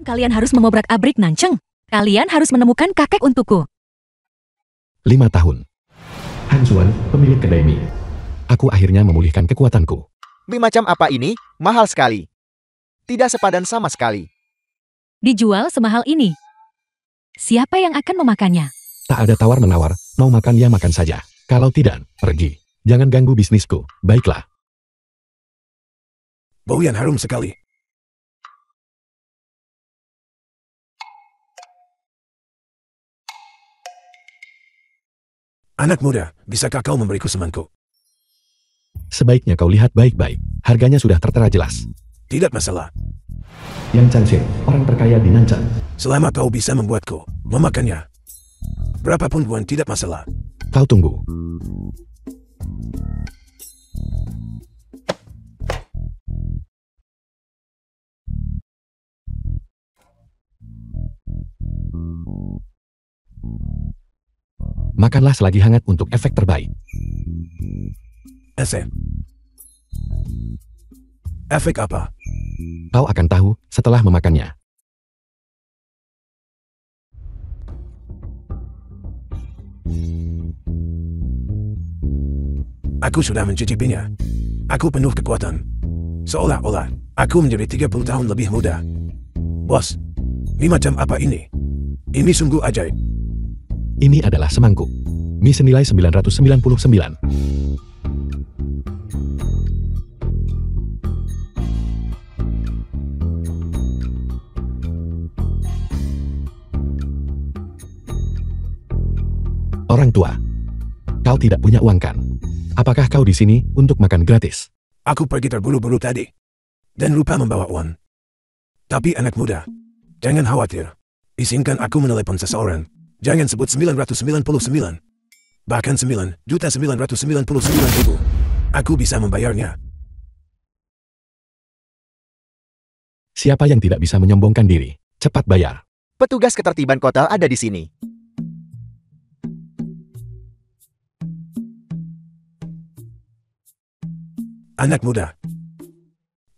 Kalian harus mengobrak-abrik Nancheng. Kalian harus menemukan kakek untukku. 5 tahun. Han Xuan, pemilik kedai mie. Aku akhirnya memulihkan kekuatanku. Mie macam apa ini? Mahal sekali. Tidak sepadan sama sekali. Dijual semahal ini. Siapa yang akan memakannya? Tak ada tawar-menawar, mau makan ya makan saja. Kalau tidak, pergi. Jangan ganggu bisnisku, baiklah. Bau yang harum sekali. Anak muda, bisakah kau memberiku semangkuk? Sebaiknya kau lihat baik-baik. Harganya sudah tertera jelas. Tidak masalah. Yang Changxing, orang terkaya di Nanchang. Selama kau bisa membuatku memakannya. Berapapun pun tidak masalah. Kau tunggu. Makanlah selagi hangat untuk efek terbaik. Efek apa? Kau akan tahu setelah memakannya. Aku sudah mencicipinya. Aku penuh kekuatan. Seolah-olah aku menjadi 30 tahun lebih muda. Bos, mie macam apa ini? Ini sungguh ajaib. Ini adalah semangkuk. Mie senilai 999. Orang tua, kau tidak punya uang kan? Apakah kau di sini untuk makan gratis? Aku pergi terburu-buru tadi. Dan lupa membawa uang. Tapi anak muda, jangan khawatir. Izinkan aku menelepon seseorang. Jangan sebut 999. Bahkan 9.999.000. Aku bisa membayarnya. Siapa yang tidak bisa menyombongkan diri? Cepat bayar. Petugas ketertiban kota ada di sini. Anak muda,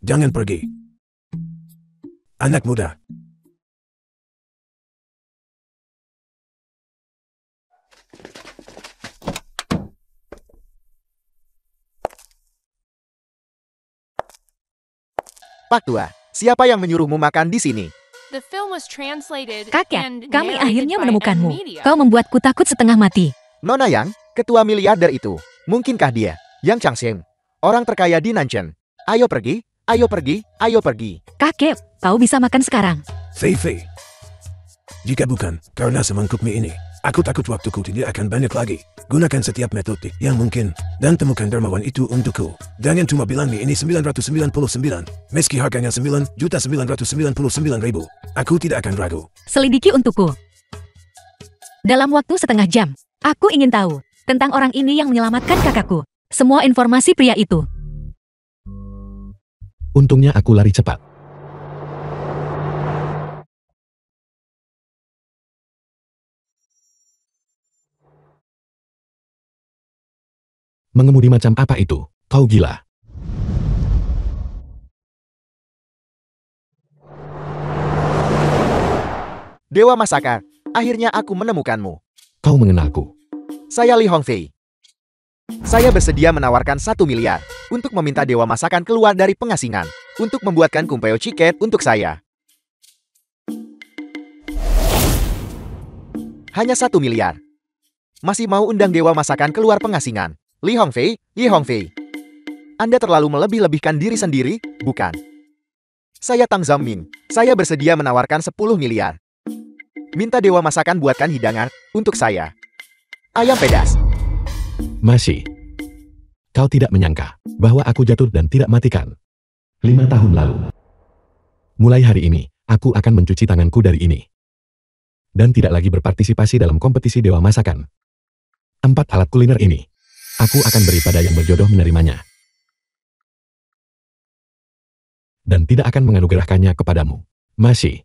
jangan pergi. Anak muda. Pak Tua, siapa yang menyuruhmu makan di sini? Kakek, kami akhirnya menemukanmu. Kau membuatku takut setengah mati. Nona Yang, ketua miliarder itu. Mungkinkah dia? Yang Changxing, orang terkaya di Nancheng. Ayo pergi, ayo pergi, ayo pergi. Kakek, kau bisa makan sekarang. Fei. Jika bukan karena semangkuk mie ini, aku takut waktuku tidak akan banyak lagi. Gunakan setiap metode yang mungkin dan temukan dermawan itu untukku. Jangan cuma bilang mie ini 999. Meski harganya 9.999.000, aku tidak akan ragu. Selidiki untukku. Dalam waktu setengah jam, aku ingin tahu tentang orang ini yang menyelamatkan kakakku. Semua informasi pria itu. Untungnya aku lari cepat. Mengemudi macam apa itu? Kau gila. Dewa Masakan, akhirnya aku menemukanmu. Kau mengenalku. Saya Li Hongfei. Saya bersedia menawarkan 1 miliar untuk meminta Dewa Masakan keluar dari pengasingan untuk membuatkan kumpeo chicken untuk saya. Hanya 1 miliar. Masih mau undang Dewa Masakan keluar pengasingan? Li Hongfei, Anda terlalu melebih-lebihkan diri sendiri, bukan? Saya Tang Zhaoming. Saya bersedia menawarkan 10 miliar. Minta Dewa Masakan buatkan hidangan untuk saya. Ayam pedas. Masih. Kau tidak menyangka bahwa aku jatuh dan tidak matikan. 5 tahun lalu. Mulai hari ini, aku akan mencuci tanganku dari ini. Dan tidak lagi berpartisipasi dalam kompetisi Dewa Masakan. 4 alat kuliner ini. Aku akan beri pada yang berjodoh menerimanya. Dan tidak akan menganugerahkannya kepadamu. Masih,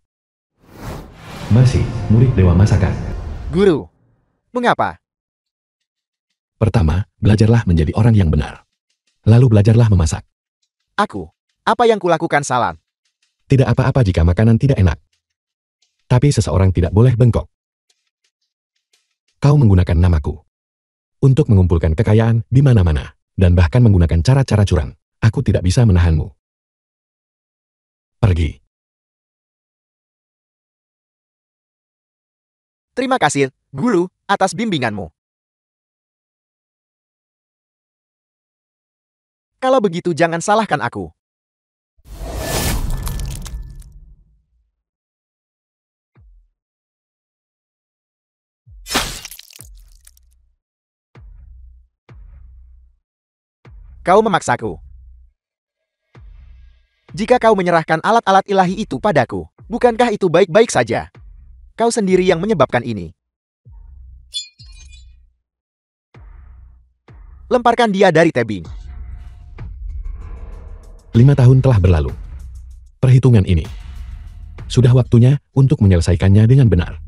murid Dewa Masakan. Guru, mengapa? Pertama, belajarlah menjadi orang yang benar. Lalu belajarlah memasak. Aku, apa yang kulakukan salah? Tidak apa-apa jika makanan tidak enak. Tapi seseorang tidak boleh bengkok. Kau menggunakan namaku untuk mengumpulkan kekayaan di mana-mana, dan bahkan menggunakan cara-cara curang. Aku tidak bisa menahanmu. Pergi. Terima kasih, Guru, atas bimbinganmu. Kalau begitu jangan salahkan aku. Kau memaksaku. Jika kau menyerahkan alat-alat ilahi itu padaku, bukankah itu baik-baik saja? Kau sendiri yang menyebabkan ini. Lemparkan dia dari tebing. 5 tahun telah berlalu. Perhitungan ini. Sudah waktunya untuk menyelesaikannya dengan benar.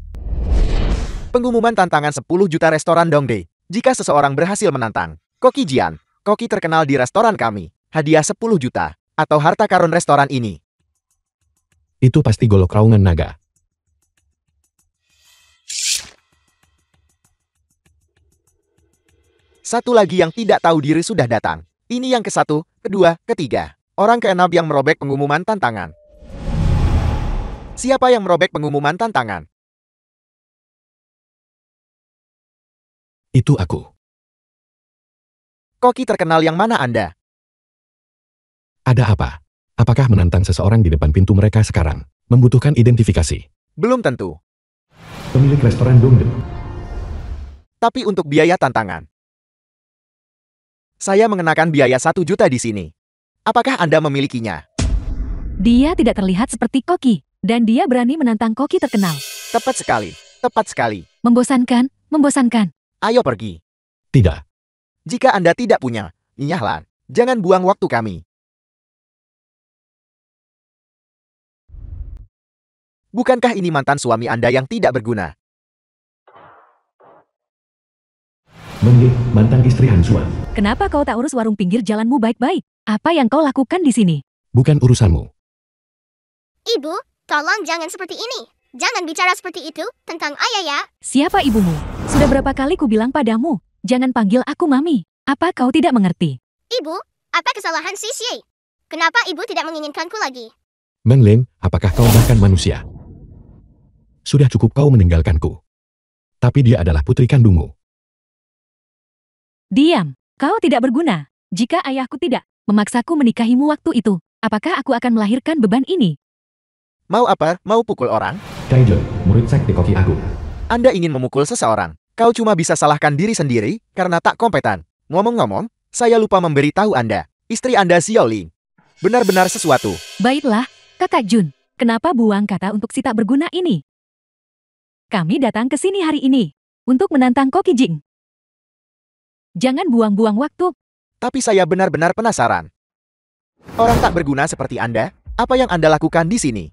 Pengumuman tantangan 10 juta restoran Dongdae. Jika seseorang berhasil menantang Koki Jian, koki terkenal di restoran kami, hadiah 10 juta, atau harta karun restoran ini. Itu pasti golok raungan naga. Satu lagi yang tidak tahu diri sudah datang. Ini yang ke-1, kedua, ketiga. Orang ke-6 yang merobek pengumuman tantangan. Siapa yang merobek pengumuman tantangan? Itu aku. Koki terkenal yang mana Anda? Ada apa? Apakah menantang seseorang di depan pintu mereka sekarang membutuhkan identifikasi? Belum tentu. Pemilik restoran Dongdae. Tapi untuk biaya tantangan, saya mengenakan biaya 1 juta di sini. Apakah Anda memilikinya? Dia tidak terlihat seperti Koki, dan dia berani menantang Koki terkenal. Tepat sekali. Tepat sekali. Membosankan, membosankan. Ayo pergi. Tidak. Jika Anda tidak punya, nyahlan. Jangan buang waktu kami. Bukankah ini mantan suami Anda yang tidak berguna? Menlik, mantan istri Hansuan. Kenapa kau tak urus warung pinggir jalanmu baik-baik? Apa yang kau lakukan di sini? Bukan urusanmu. Ibu, tolong jangan seperti ini. Jangan bicara seperti itu tentang ayah ya. Siapa ibumu? Sudah berapa kali ku bilang padamu, jangan panggil aku Mami. Apa kau tidak mengerti? Ibu, apa kesalahan si Xie? Kenapa ibu tidak menginginkanku lagi? Menlin, apakah kau bahkan manusia? Sudah cukup kau meninggalkanku. Tapi dia adalah putri kandungmu. Diam, kau tidak berguna. Jika ayahku tidak memaksaku menikahimu waktu itu, apakah aku akan melahirkan beban ini? Mau apa? Mau pukul orang? Kaijon, murid sekte Koki Agung. Anda ingin memukul seseorang. Kau cuma bisa salahkan diri sendiri karena tak kompeten. Ngomong-ngomong, saya lupa memberitahu Anda. Istri Anda Xiaoling. Benar-benar sesuatu. Baiklah, Kakak Jun. Kenapa buang kata untuk si tak berguna ini? Kami datang ke sini hari ini untuk menantang Koki Jing. Jangan buang-buang waktu. Tapi saya benar-benar penasaran. Orang tak berguna seperti Anda, apa yang Anda lakukan di sini?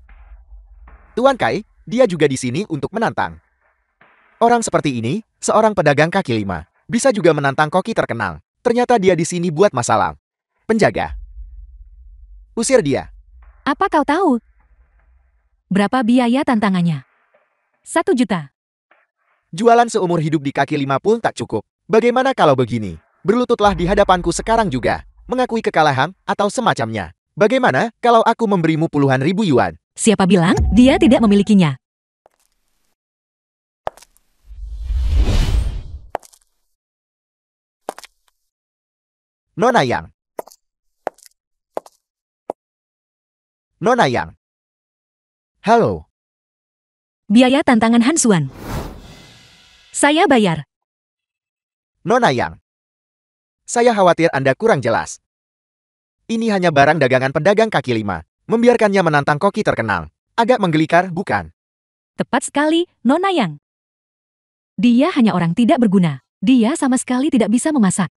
Tuan Kai, dia juga di sini untuk menantang. Orang seperti ini, seorang pedagang kaki lima, bisa juga menantang koki terkenal. Ternyata dia di sini buat masalah. Penjaga. Usir dia. Apa kau tahu? Berapa biaya tantangannya? 1 juta. Jualan seumur hidup di kaki lima pun tak cukup. Bagaimana kalau begini? Berlututlah di hadapanku sekarang juga. Mengakui kekalahan atau semacamnya. Bagaimana kalau aku memberimu puluhan ribu yuan? Siapa bilang dia tidak memilikinya? Nona Yang. Nona Yang. Halo. Biaya tantangan Hansuan. Saya bayar. Nona Yang. Saya khawatir Anda kurang jelas. Ini hanya barang dagangan pedagang kaki lima. Membiarkannya menantang koki terkenal. Agak menggelikan, bukan? Tepat sekali, Nona Yang. Dia hanya orang tidak berguna. Dia sama sekali tidak bisa memasak.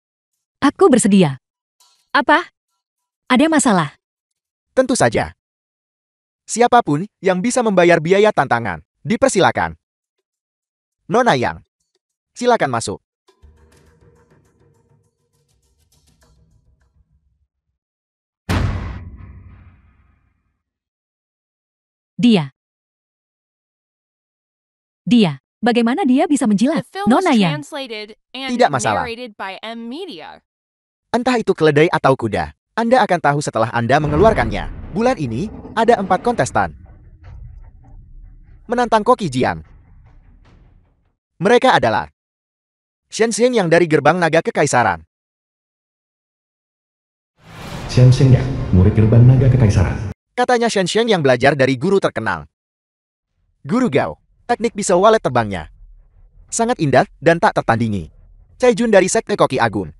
Aku bersedia. Apa? Ada masalah? Tentu saja. Siapapun yang bisa membayar biaya tantangan, dipersilakan. Nona Yang. Silakan masuk. Dia. Dia. Bagaimana dia bisa menjilat? The film was Nona Yan. translated and Tidak masalah. narrated by M Media. Entah itu keledai atau kuda, Anda akan tahu setelah Anda mengeluarkannya. Bulan ini, ada 4 kontestan. Menantang Koki Jiang. Mereka adalah Shen Xiang yang dari Gerbang Naga Kekaisaran. Shen Xiang, murid gerbang naga kekaisaran. Katanya Shen Xiang yang belajar dari guru terkenal. Guru Gao, teknik pisau walet terbangnya sangat indah dan tak tertandingi. Cai Jun dari Sekte Koki Agung.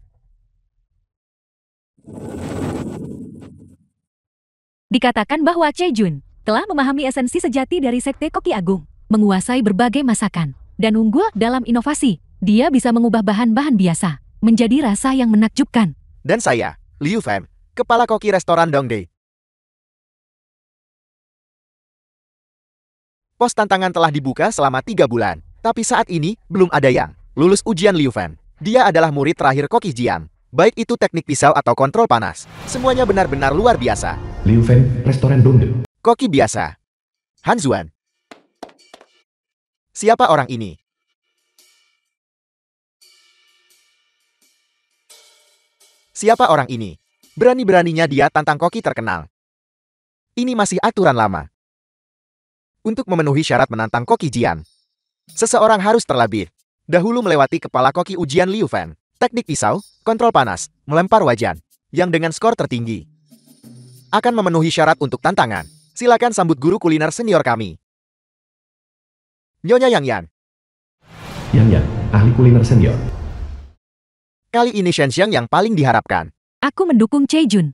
Dikatakan bahwa Cai Jun telah memahami esensi sejati dari Sekte Koki Agung, menguasai berbagai masakan, dan unggul dalam inovasi. Dia bisa mengubah bahan-bahan biasa menjadi rasa yang menakjubkan. Dan saya, Liu Fan, Kepala Koki Restoran Dongdae. Pos tantangan telah dibuka selama 3 bulan, tapi saat ini belum ada yang lulus ujian Liu Fan. Dia adalah murid terakhir Koki Jiang. Baik itu teknik pisau atau kontrol panas, semuanya benar-benar luar biasa. Liu Fan, restoran Dongdae. Koki biasa. Han Xuan. Siapa orang ini? Siapa orang ini? Berani-beraninya dia tantang koki terkenal. Ini masih aturan lama. Untuk memenuhi syarat menantang Koki Jian, seseorang harus terlebih dahulu melewati kepala koki ujian Liu Fan. Teknik pisau, kontrol panas, melempar wajan, yang dengan skor tertinggi akan memenuhi syarat untuk tantangan. Silakan sambut guru kuliner senior kami, Nyonya Yang Yan. Yang, ahli kuliner senior. Kali ini Shen Xiang yang paling diharapkan. Aku mendukung Cai Jun.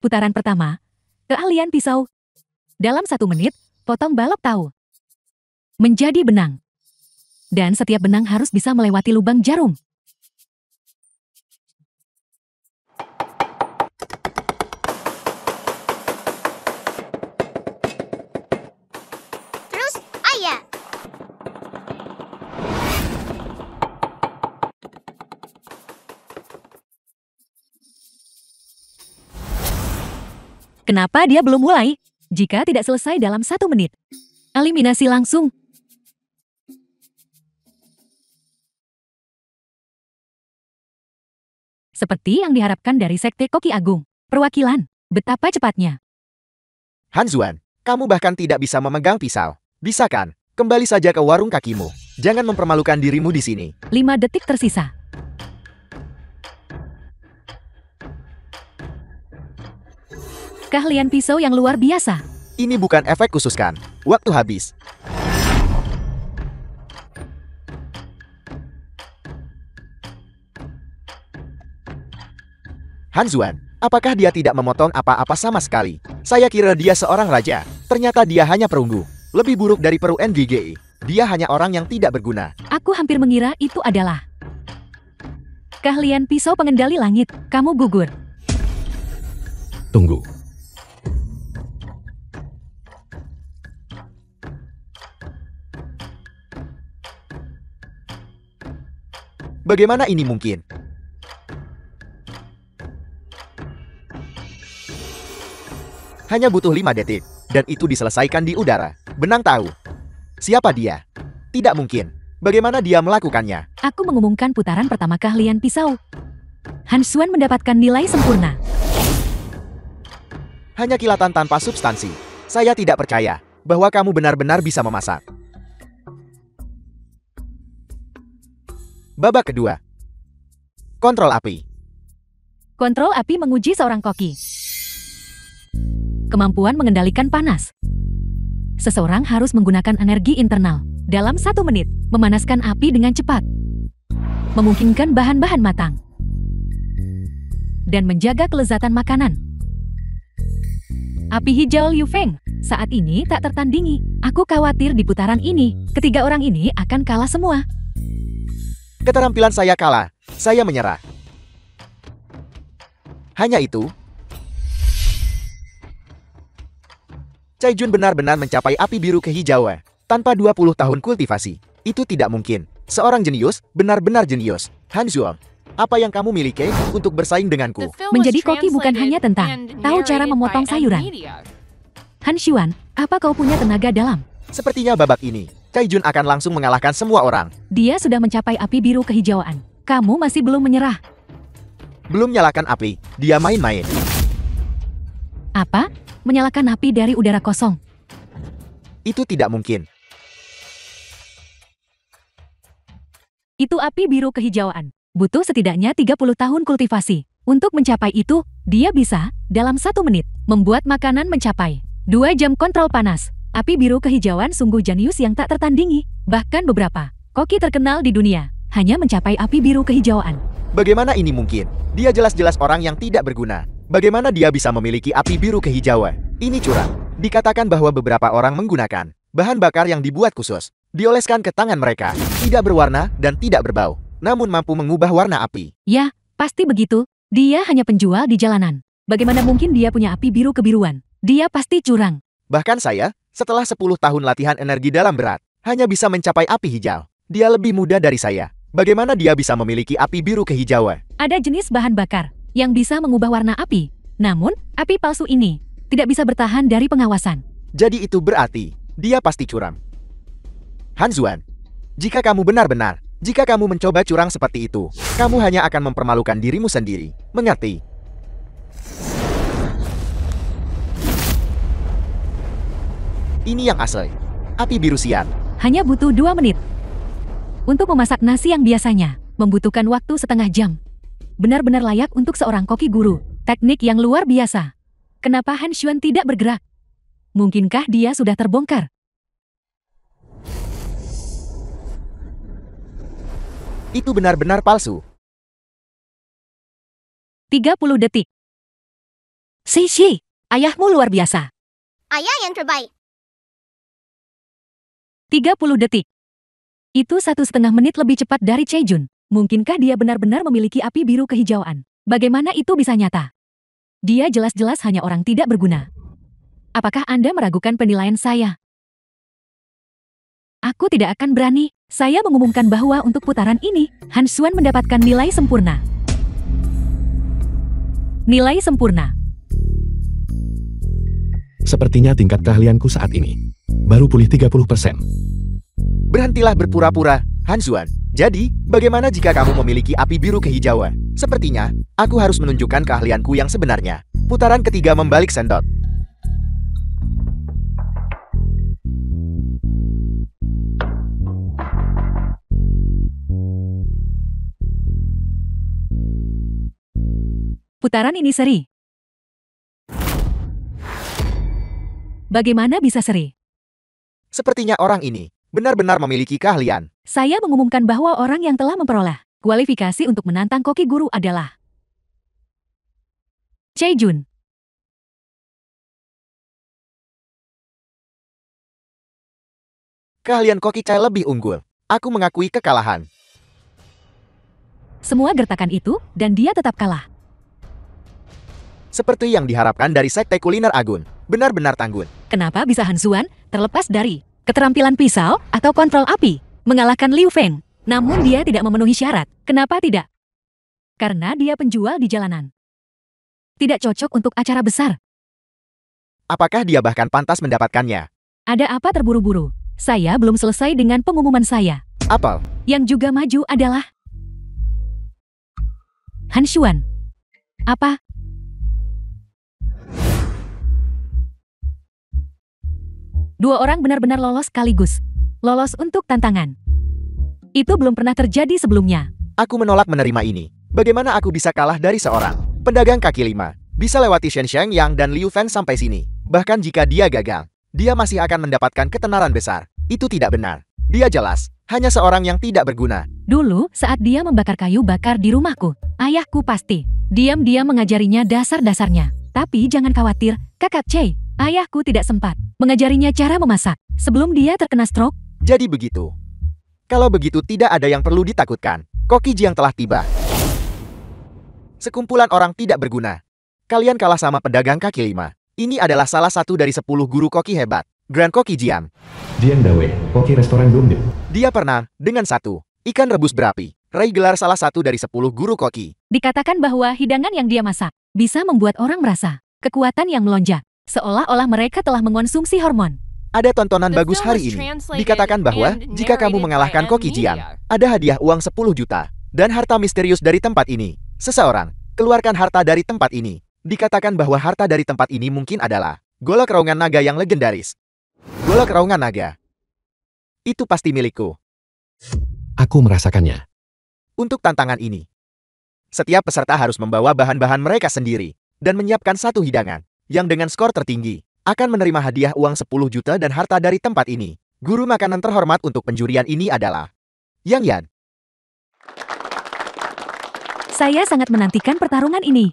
Putaran pertama, keahlian pisau. Dalam 1 menit, potong balok tahu menjadi benang. Dan setiap benang harus bisa melewati lubang jarum. Terus, ayah. Kenapa dia belum mulai? Jika tidak selesai dalam 1 menit, eliminasi langsung. Seperti yang diharapkan dari Sekte Koki Agung. Perwakilan, betapa cepatnya. Han Xuan, kamu bahkan tidak bisa memegang pisau. Bisa kan? Kembali saja ke warung kakimu. Jangan mempermalukan dirimu di sini. 5 detik tersisa. Keahlian pisau yang luar biasa. Ini bukan efek khusus kan? Waktu habis. Han Xuan, apakah dia tidak memotong apa-apa sama sekali? Saya kira dia seorang raja. Ternyata dia hanya perunggu. Lebih buruk dari Peru NGGI. Dia hanya orang yang tidak berguna. Aku hampir mengira itu adalah keahlian pisau pengendali langit. Kamu gugur. Tunggu. Bagaimana ini mungkin? Hanya butuh 5 detik, dan itu diselesaikan di udara. Benang tahu. Siapa dia? Tidak mungkin. Bagaimana dia melakukannya? Aku mengumumkan putaran pertama keahlian pisau. Han Xuan mendapatkan nilai sempurna. Hanya kilatan tanpa substansi. Saya tidak percaya bahwa kamu benar-benar bisa memasak. Babak kedua. Kontrol api. Kontrol api menguji seorang koki. Kemampuan mengendalikan panas. Seseorang harus menggunakan energi internal dalam 1 menit, memanaskan api dengan cepat, memungkinkan bahan-bahan matang, dan menjaga kelezatan makanan. Api hijau Liu Feng saat ini tak tertandingi. Aku khawatir di putaran ini, ketiga orang ini akan kalah semua. Keterampilan saya kalah. Saya menyerah. Hanya itu, Cai Jun benar-benar mencapai api biru kehijauan. Tanpa 20 tahun kultivasi. Itu tidak mungkin. Seorang jenius, benar-benar jenius. Han Xuan, apa yang kamu miliki untuk bersaing denganku? The film was Menjadi koki bukan hanya translated tentang and tahu cara narrated memotong by M sayuran. Media. Han Xuan, apa kau punya tenaga dalam? Sepertinya babak ini, Cai Jun akan langsung mengalahkan semua orang. Dia sudah mencapai api biru kehijauan. Kamu masih belum menyerah. Belum nyalakan api, dia main-main. Apa? Menyalakan api dari udara kosong. Itu tidak mungkin. Itu api biru kehijauan. Butuh setidaknya 30 tahun kultivasi. Untuk mencapai itu, dia bisa, dalam 1 menit, membuat makanan mencapai 2 jam kontrol panas. Api biru kehijauan sungguh jenius yang tak tertandingi. Bahkan beberapa koki terkenal di dunia hanya mencapai api biru kehijauan. Bagaimana ini mungkin? Dia jelas-jelas orang yang tidak berguna. Bagaimana dia bisa memiliki api biru kehijauan? Ini curang. Dikatakan bahwa beberapa orang menggunakan bahan bakar yang dibuat khusus, dioleskan ke tangan mereka, tidak berwarna dan tidak berbau, namun mampu mengubah warna api. Ya, pasti begitu. Dia hanya penjual di jalanan. Bagaimana mungkin dia punya api biru kebiruan? Dia pasti curang. Bahkan saya, setelah 10 tahun latihan energi dalam berat, hanya bisa mencapai api hijau. Dia lebih muda dari saya. Bagaimana dia bisa memiliki api biru kehijauan? Ada jenis bahan bakar yang bisa mengubah warna api. Namun, api palsu ini tidak bisa bertahan dari pengawasan. Jadi itu berarti, dia pasti curang. Han Xuan, jika kamu benar-benar, jika kamu mencoba curang seperti itu, kamu hanya akan mempermalukan dirimu sendiri. Mengerti? Ini yang asli. Api biru sian. Hanya butuh 2 menit. Untuk memasak nasi yang biasanya membutuhkan waktu setengah jam. Benar-benar layak untuk seorang koki guru. Teknik yang luar biasa. Kenapa Han Xuan tidak bergerak? Mungkinkah dia sudah terbongkar? Itu benar-benar palsu. 30 detik. Shi, ayahmu luar biasa. Ayah yang terbaik. 30 detik. Itu 1,5 menit lebih cepat dari Cai Jun. Mungkinkah dia benar-benar memiliki api biru kehijauan? Bagaimana itu bisa nyata? Dia jelas-jelas hanya orang tidak berguna. Apakah Anda meragukan penilaian saya? Aku tidak akan berani. Saya mengumumkan bahwa untuk putaran ini, Han Xuan mendapatkan nilai sempurna. Nilai sempurna. Sepertinya tingkat keahlianku saat ini baru pulih 30%. Berhentilah berpura-pura, Han Xuan. Jadi, bagaimana jika kamu memiliki api biru kehijauan? Sepertinya, aku harus menunjukkan keahlianku yang sebenarnya. Putaran ketiga membalik sendok. Putaran ini seri. Bagaimana bisa seri? Sepertinya orang ini benar-benar memiliki keahlian. Saya mengumumkan bahwa orang yang telah memperoleh kualifikasi untuk menantang koki guru adalah Cai Jun. Keahlian koki Cai lebih unggul. Aku mengakui kekalahan. Semua gertakan itu, dan dia tetap kalah. Seperti yang diharapkan dari Sekte Kuliner Agun. Benar-benar tangguh. Kenapa bisa Han Xuan, terlepas dari keterampilan pisau atau kontrol api, mengalahkan Liu Feng? Namun dia tidak memenuhi syarat. Kenapa tidak? Karena dia penjual di jalanan. Tidak cocok untuk acara besar. Apakah dia bahkan pantas mendapatkannya? Ada apa terburu-buru? Saya belum selesai dengan pengumuman saya. Apel. Yang juga maju adalah Han Xuan. Apa? Dua orang benar-benar lolos sekaligus. Lolos untuk tantangan. Itu belum pernah terjadi sebelumnya. Aku menolak menerima ini. Bagaimana aku bisa kalah dari seorang pedagang kaki lima? Bisa lewati Shen Yang dan Liu Fan sampai sini. Bahkan jika dia gagal, dia masih akan mendapatkan ketenaran besar. Itu tidak benar. Dia jelas hanya seorang yang tidak berguna. Dulu, saat dia membakar kayu bakar di rumahku, ayahku pasti diam-diam mengajarinya dasar-dasarnya. Tapi jangan khawatir, Kakak Cai. Ayahku tidak sempat mengajarinya cara memasak sebelum dia terkena stroke. Jadi begitu. Kalau begitu tidak ada yang perlu ditakutkan. Koki Jiang telah tiba. Sekumpulan orang tidak berguna. Kalian kalah sama pedagang kaki lima. Ini adalah salah satu dari 10 guru koki hebat. Grand Koki Jiang. Jiang Dawei, koki restoran Gongdip. Dia pernah, dengan satu ikan rebus berapi, raih gelar salah satu dari 10 guru koki. Dikatakan bahwa hidangan yang dia masak bisa membuat orang merasa kekuatan yang melonjak. Seolah-olah mereka telah mengonsumsi hormon. Ada tontonan The bagus film hari was ini. translated Dikatakan bahwa and jika kamu narrated mengalahkan by Koki Jian, M-Media. ada hadiah uang 10 juta dan harta misterius dari tempat ini. Seseorang, keluarkan harta dari tempat ini. Dikatakan bahwa harta dari tempat ini mungkin adalah golok raungan naga yang legendaris. Golok raungan naga. Itu pasti milikku. Aku merasakannya. Untuk tantangan ini, setiap peserta harus membawa bahan-bahan mereka sendiri dan menyiapkan satu hidangan yang dengan skor tertinggi akan menerima hadiah uang 10 juta dan harta dari tempat ini. Guru makanan terhormat untuk penjurian ini adalah Yang Yan. Saya sangat menantikan pertarungan ini.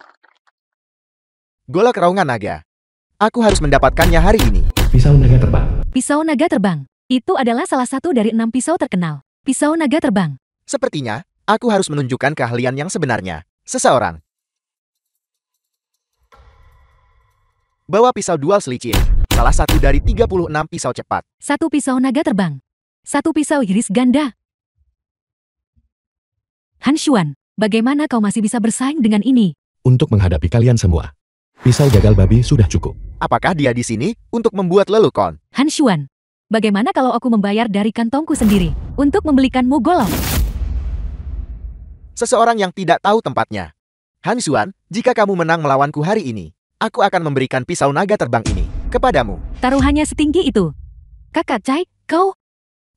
Golok raungan naga. Aku harus mendapatkannya hari ini. Pisau naga terbang. Pisau naga terbang. Itu adalah salah satu dari 6 pisau terkenal. Pisau naga terbang. Sepertinya, aku harus menunjukkan keahlian yang sebenarnya. Seseorang. Bawa pisau dual selicin. Salah satu dari 36 pisau cepat. 1 pisau naga terbang. 1 pisau iris ganda. Han Xuan, bagaimana kau masih bisa bersaing dengan ini? Untuk menghadapi kalian semua. Pisau gagal babi sudah cukup. Apakah dia di sini untuk membuat lelukon? Han Xuan, bagaimana kalau aku membayar dari kantongku sendiri untuk membelikanmu golok? Seseorang yang tidak tahu tempatnya. Han Xuan, jika kamu menang melawanku hari ini, aku akan memberikan pisau naga terbang ini kepadamu. Taruhannya setinggi itu. Kakak Cai, kau...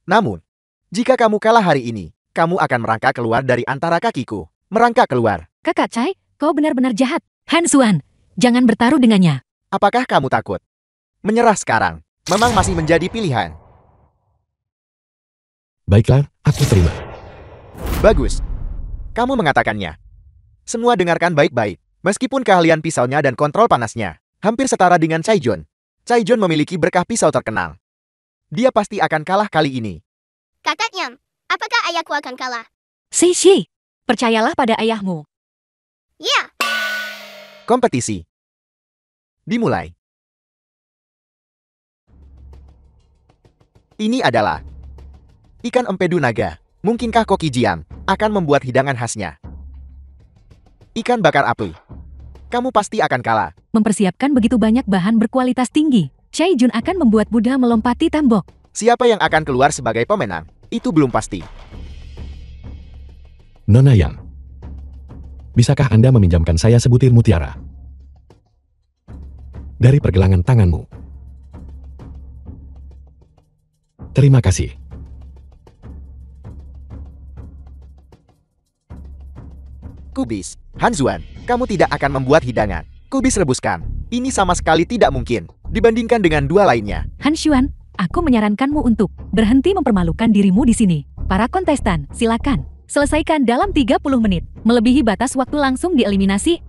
Namun, jika kamu kalah hari ini, kamu akan merangkak keluar dari antara kakiku. Merangkak keluar. Kakak Cai, kau benar-benar jahat. Han Xuan, jangan bertaruh dengannya. Apakah kamu takut? Menyerah sekarang memang masih menjadi pilihan. Baiklah, aku terima. Bagus. Kamu mengatakannya. Semua dengarkan baik-baik. Meskipun keahlian pisaunya dan kontrol panasnya hampir setara dengan Cai Jun, Cai Jun memiliki berkah pisau terkenal. Dia pasti akan kalah kali ini. Kakak Yam, apakah ayahku akan kalah? Shi, percayalah pada ayahmu. Ya, Kompetisi dimulai. Ini adalah ikan empedu naga. Mungkinkah Koki Jian akan membuat hidangan khasnya? Ikan bakar api. Kamu pasti akan kalah. Mempersiapkan begitu banyak bahan berkualitas tinggi. Cai Jun akan membuat Buddha melompati tembok. Siapa yang akan keluar sebagai pemenang? Itu belum pasti. Nona Yang. Bisakah Anda meminjamkan saya sebutir mutiara? Dari pergelangan tanganmu. Terima kasih. Kubis, Han Xuan, kamu tidak akan membuat hidangan. Kubis rebuskan. Ini sama sekali tidak mungkin dibandingkan dengan dua lainnya. Han Xuan, aku menyarankanmu untuk berhenti mempermalukan dirimu di sini. Para kontestan, silakan. Selesaikan dalam 30 menit. Melebihi batas waktu langsung dieliminasi.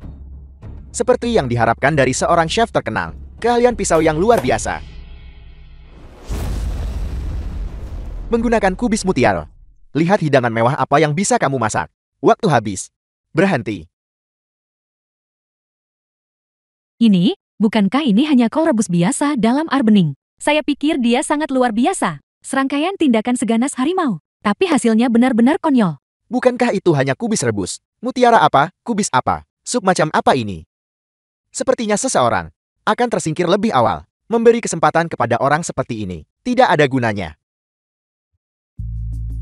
Seperti yang diharapkan dari seorang chef terkenal. Keahlian pisau yang luar biasa. Menggunakan kubis mutiara. Lihat hidangan mewah apa yang bisa kamu masak. Waktu habis. Berhenti. Ini, bukankah ini hanya kol rebus biasa dalam air bening? Saya pikir dia sangat luar biasa. Serangkaian tindakan seganas harimau. Tapi hasilnya benar-benar konyol. Bukankah itu hanya kubis rebus? Mutiara apa? Kubis apa? Sup macam apa ini? Sepertinya seseorang akan tersingkir lebih awal. Memberi kesempatan kepada orang seperti ini tidak ada gunanya.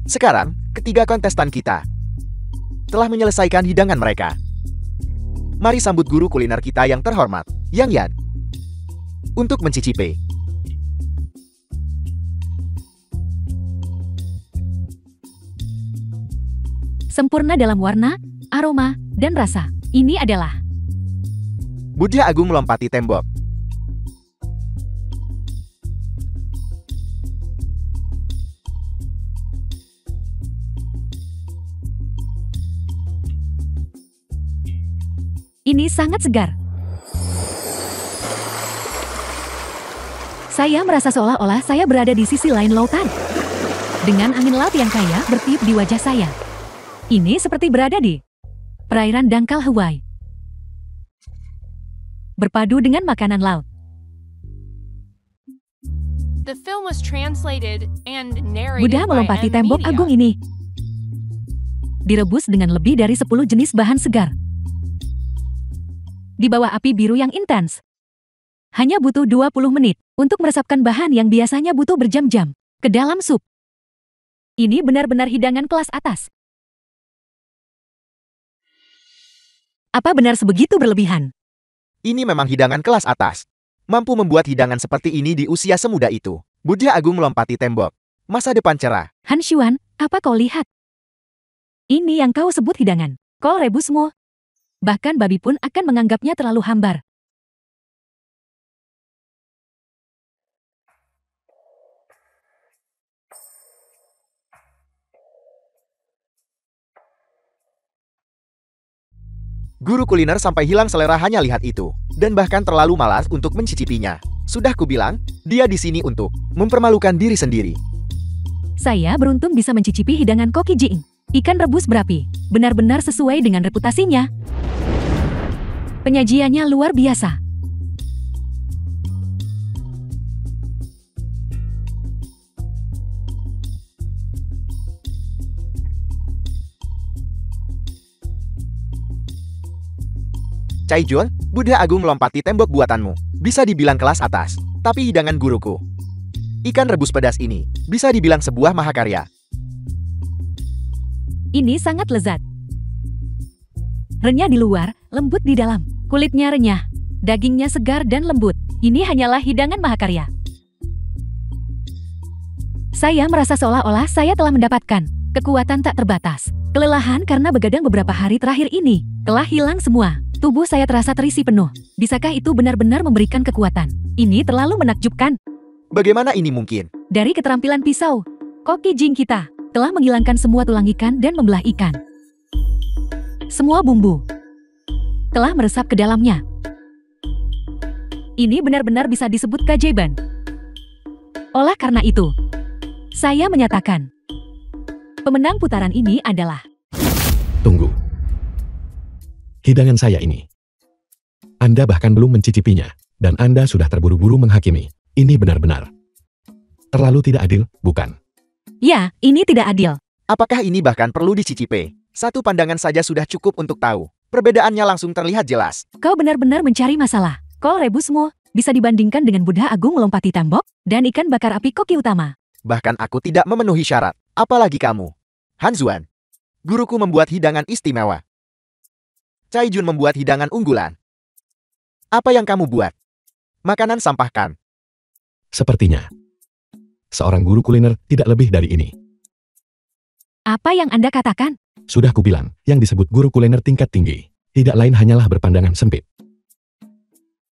Sekarang, ketiga kontestan kita telah menyelesaikan hidangan mereka. Mari sambut guru kuliner kita yang terhormat, Yang Yan, untuk mencicipi. Sempurna dalam warna, aroma, dan rasa. Ini adalah Buddha Agung melompati tembok. Ini sangat segar. Saya merasa seolah-olah saya berada di sisi lain lautan. Dengan angin laut yang kaya bertiup di wajah saya. Ini seperti berada di perairan dangkal Hawaii. Berpadu dengan makanan laut. The film was translated and narrated Buddha by melompati tembok M-Media. agung ini. Direbus dengan lebih dari 10 jenis bahan segar. Di bawah api biru yang intens. Hanya butuh 20 menit untuk meresapkan bahan yang biasanya butuh berjam-jam ke dalam sup. Ini benar-benar hidangan kelas atas. Apa benar sebegitu berlebihan? Ini memang hidangan kelas atas. Mampu membuat hidangan seperti ini di usia semuda itu. Buddha Agung melompati tembok. Masa depan cerah. Han Xuan, apa kau lihat? Ini yang kau sebut hidangan. Kol rebusmu. Bahkan babi pun akan menganggapnya terlalu hambar. Guru kuliner sampai hilang selera hanya lihat itu, dan bahkan terlalu malas untuk mencicipinya. Sudah kubilang, dia di sini untuk mempermalukan diri sendiri. Saya beruntung bisa mencicipi hidangan Koki Jing. Ikan rebus berapi, benar-benar sesuai dengan reputasinya. Penyajiannya luar biasa. Cai Jun, Buddha Agung melompati tembok buatanmu. Bisa dibilang kelas atas, tapi hidangan guruku. Ikan rebus pedas ini bisa dibilang sebuah mahakarya. Ini sangat lezat. Renyah di luar, lembut di dalam. Kulitnya renyah, dagingnya segar dan lembut. Ini hanyalah hidangan mahakarya. Saya merasa seolah-olah saya telah mendapatkan kekuatan tak terbatas. Kelelahan karena begadang beberapa hari terakhir ini telah hilang semua. Tubuh saya terasa terisi penuh. Bisakah itu benar-benar memberikan kekuatan? Ini terlalu menakjubkan. Bagaimana ini mungkin? Dari keterampilan pisau, Koki Jing kita telah menghilangkan semua tulang ikan dan membelah ikan. Semua bumbu telah meresap ke dalamnya. Ini benar-benar bisa disebut keajaiban. Oleh karena itu, saya menyatakan, pemenang putaran ini adalah... Tunggu. Hidangan saya ini. Anda bahkan belum mencicipinya, dan Anda sudah terburu-buru menghakimi. Ini benar-benar terlalu tidak adil, bukan? Ya, ini tidak adil. Apakah ini bahkan perlu dicicipi? Satu pandangan saja sudah cukup untuk tahu. Perbedaannya langsung terlihat jelas. Kau benar-benar mencari masalah. Kol rebusmu bisa dibandingkan dengan Buddha Agung melompati tembok dan ikan bakar api Koki utama. Bahkan aku tidak memenuhi syarat. Apalagi kamu. Han Xuan. Guruku membuat hidangan istimewa. Cai Jun membuat hidangan unggulan. Apa yang kamu buat? Makanan sampahkan. Sepertinya seorang guru kuliner tidak lebih dari ini. Apa yang Anda katakan? Sudah kubilang, yang disebut guru kuliner tingkat tinggi tidak lain hanyalah berpandangan sempit.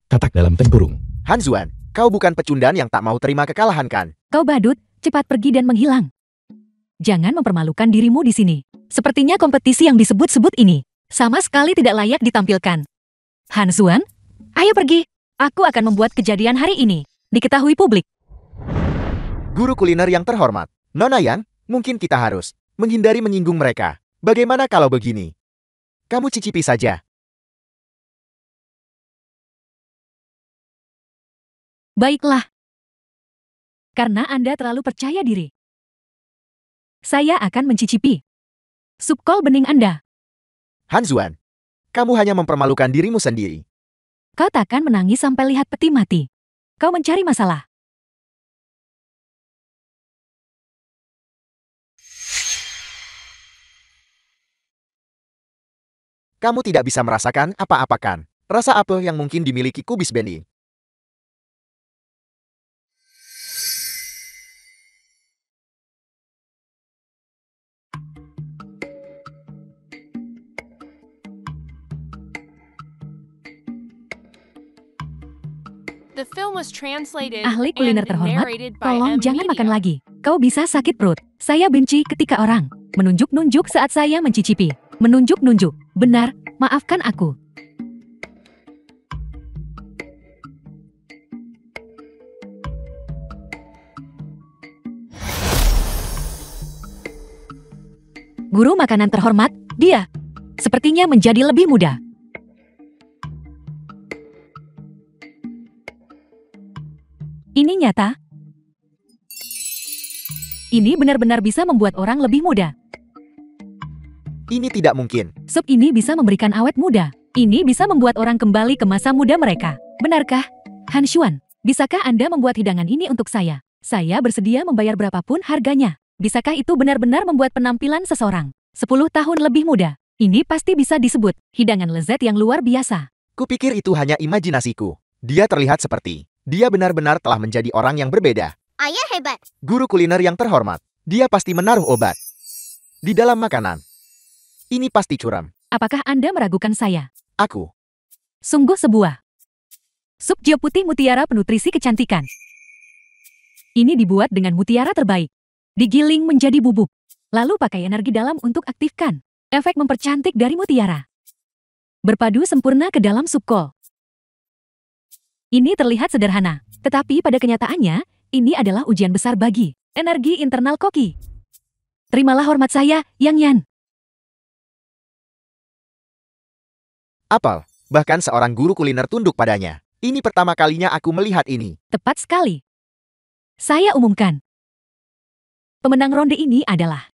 Katak dalam tempurung. Han Xuan, kau bukan pecundang yang tak mau terima kekalahan kan? Kau badut, cepat pergi dan menghilang. Jangan mempermalukan dirimu di sini. Sepertinya kompetisi yang disebut-sebut ini sama sekali tidak layak ditampilkan. Han Xuan, ayo pergi. Aku akan membuat kejadian hari ini diketahui publik. Guru kuliner yang terhormat, Nona Yang, mungkin kita harus menghindari menyinggung mereka. Bagaimana kalau begini? Kamu cicipi saja. Baiklah. Karena Anda terlalu percaya diri, saya akan mencicipi sup kol bening Anda. Han Xuan, kamu hanya mempermalukan dirimu sendiri. Kau takkan menangis sampai lihat peti mati. Kau mencari masalah. Kamu tidak bisa merasakan apa-apa kan? Rasa apa yang mungkin dimiliki kubis bening? The film was translated Ahli kuliner and terhormat, narrated by tolong M jangan makan Media. lagi. Kau bisa sakit perut. Saya benci ketika orang menunjuk-nunjuk saat saya mencicipi. Menunjuk-nunjuk. Benar, maafkan aku. Guru makanan terhormat, dia sepertinya menjadi lebih muda. Ini nyata. Ini benar-benar bisa membuat orang lebih muda. Ini tidak mungkin. Sup ini bisa memberikan awet muda. Ini bisa membuat orang kembali ke masa muda mereka. Benarkah? Han Xuan, bisakah Anda membuat hidangan ini untuk saya? Saya bersedia membayar berapapun harganya. Bisakah itu benar-benar membuat penampilan seseorang 10 tahun lebih muda? Ini pasti bisa disebut hidangan lezat yang luar biasa. Kupikir itu hanya imajinasiku. Dia terlihat seperti dia benar-benar telah menjadi orang yang berbeda. Ayah hebat. Guru kuliner yang terhormat. Dia pasti menaruh obat di dalam makanan. Ini pasti curam. Apakah Anda meragukan saya? Aku. Sungguh sebuah sup jo putih mutiara penutrisi kecantikan. Ini dibuat dengan mutiara terbaik. Digiling menjadi bubuk. Lalu pakai energi dalam untuk aktifkan efek mempercantik dari mutiara. Berpadu sempurna ke dalam sup kol. Ini terlihat sederhana, tetapi pada kenyataannya, ini adalah ujian besar bagi energi internal koki. Terimalah hormat saya, Yang Yan. Apel. Bahkan seorang guru kuliner tunduk padanya. Ini pertama kalinya aku melihat ini. Tepat sekali. Saya umumkan. Pemenang ronde ini adalah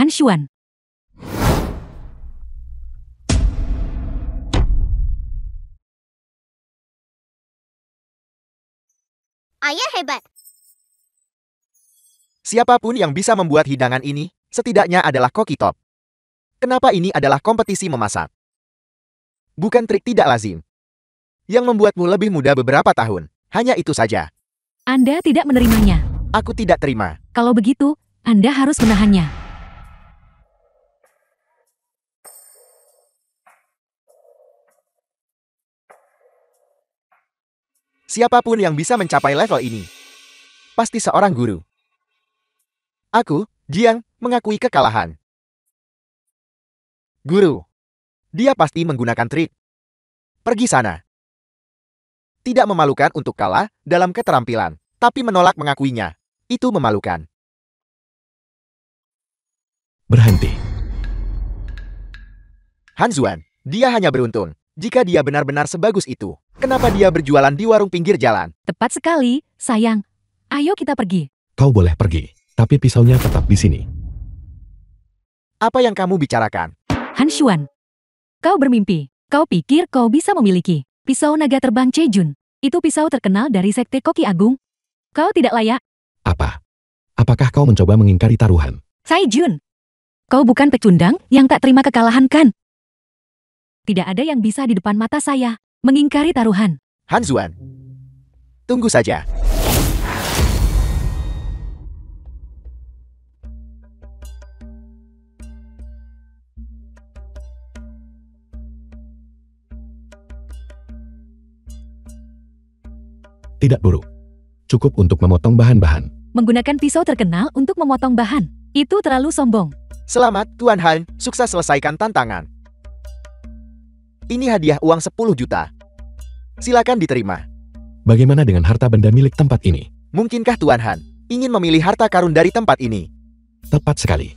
Han Xuan. Ayah hebat. Siapapun yang bisa membuat hidangan ini, setidaknya adalah koki top. Kenapa ini adalah kompetisi memasak? Bukan trik tidak lazim. Yang membuatmu lebih muda beberapa tahun. Hanya itu saja. Anda tidak menerimanya. Aku tidak terima. Kalau begitu, Anda harus menahannya. Siapapun yang bisa mencapai level ini, pasti seorang guru. Aku, Jiang, mengakui kekalahan. Guru. Dia pasti menggunakan trik. Pergi sana. Tidak memalukan untuk kalah dalam keterampilan, tapi menolak mengakuinya. Itu memalukan. Berhenti. Han Xuan, dia hanya beruntung. Jika dia benar-benar sebagus itu, kenapa dia berjualan di warung pinggir jalan? Tepat sekali, sayang. Ayo kita pergi. Kau boleh pergi, tapi pisaunya tetap di sini. Apa yang kamu bicarakan? Han Xuan. Kau bermimpi. Kau pikir kau bisa memiliki pisau naga terbang Chejun. Itu pisau terkenal dari Sekte Koki Agung. Kau tidak layak. Apa? Apakah kau mencoba mengingkari taruhan? Sai Jun. Kau bukan pecundang yang tak terima kekalahan kan? Tidak ada yang bisa di depan mata saya mengingkari taruhan. Han Xuan. Tunggu saja. Tidak buruk. Cukup untuk memotong bahan-bahan. Menggunakan pisau terkenal untuk memotong bahan. Itu terlalu sombong. Selamat, Tuan Han. Sukses selesaikan tantangan. Ini hadiah uang 10 juta. Silakan diterima. Bagaimana dengan harta benda milik tempat ini? Mungkinkah Tuan Han ingin memilih harta karun dari tempat ini? Tepat sekali.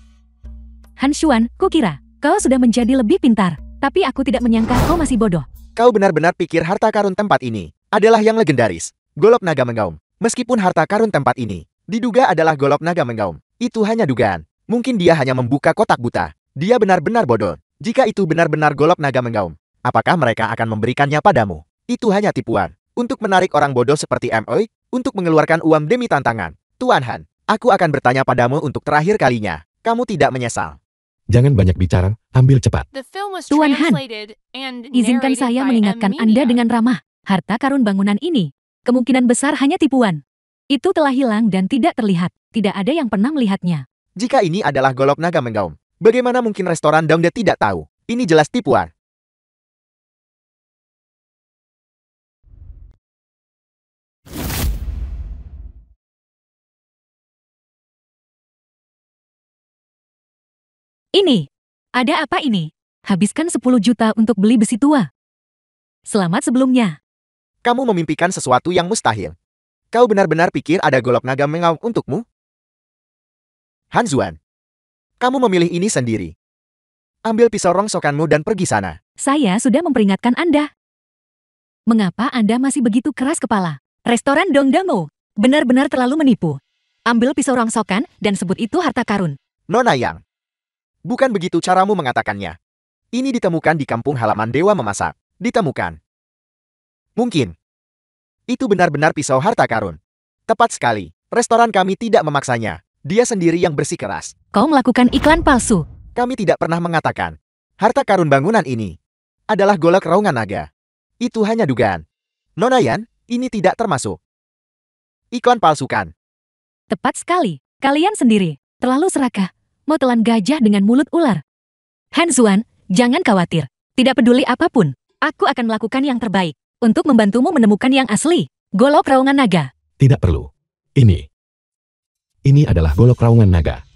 Han Xuan, kukira kau sudah menjadi lebih pintar. Tapi aku tidak menyangka kau masih bodoh. Kau benar-benar pikir harta karun tempat ini adalah yang legendaris. Golok naga menggaum. Meskipun harta karun tempat ini diduga adalah golok naga menggaum, itu hanya dugaan. Mungkin dia hanya membuka kotak buta. Dia benar-benar bodoh. Jika itu benar-benar golok naga menggaum, apakah mereka akan memberikannya padamu? Itu hanya tipuan. Untuk menarik orang bodoh seperti MOI, untuk mengeluarkan uang demi tantangan. Tuan Han, aku akan bertanya padamu untuk terakhir kalinya. Kamu tidak menyesal. Jangan banyak bicara, ambil cepat. The film was Tuan Han, translated and izinkan narrated saya by mengingatkan M. Anda Media. dengan ramah. Harta karun bangunan ini kemungkinan besar hanya tipuan. Itu telah hilang dan tidak terlihat. Tidak ada yang pernah melihatnya. Jika ini adalah golok naga menggaum, bagaimana mungkin restoran Dongdae tidak tahu? Ini jelas tipuan. Ini. Ada apa ini? Habiskan 10 juta untuk beli besi tua. Selamat sebelumnya. Kamu memimpikan sesuatu yang mustahil. Kau benar-benar pikir ada golok naga mengaum untukmu? Han Xuan, kamu memilih ini sendiri. Ambil pisau rongsokanmu dan pergi sana. Saya sudah memperingatkan Anda. Mengapa Anda masih begitu keras kepala? Restoran Dongdamo benar-benar terlalu menipu. Ambil pisau rongsokan dan sebut itu harta karun. Nona Yang, bukan begitu caramu mengatakannya. Ini ditemukan di kampung halaman Dewa Memasak. Ditemukan. Mungkin. Itu benar-benar pisau harta karun. Tepat sekali. Restoran kami tidak memaksanya. Dia sendiri yang bersikeras. Kau melakukan iklan palsu. Kami tidak pernah mengatakan. Harta karun bangunan ini adalah golok raungan naga. Itu hanya dugaan. Nona Yan, ini tidak termasuk iklan palsu kan? Tepat sekali. Kalian sendiri. Terlalu serakah. Mau telan gajah dengan mulut ular. Han Xuan, jangan khawatir. Tidak peduli apapun. Aku akan melakukan yang terbaik untuk membantumu menemukan yang asli. Golok raungan naga. Tidak perlu. Ini adalah golok raungan naga.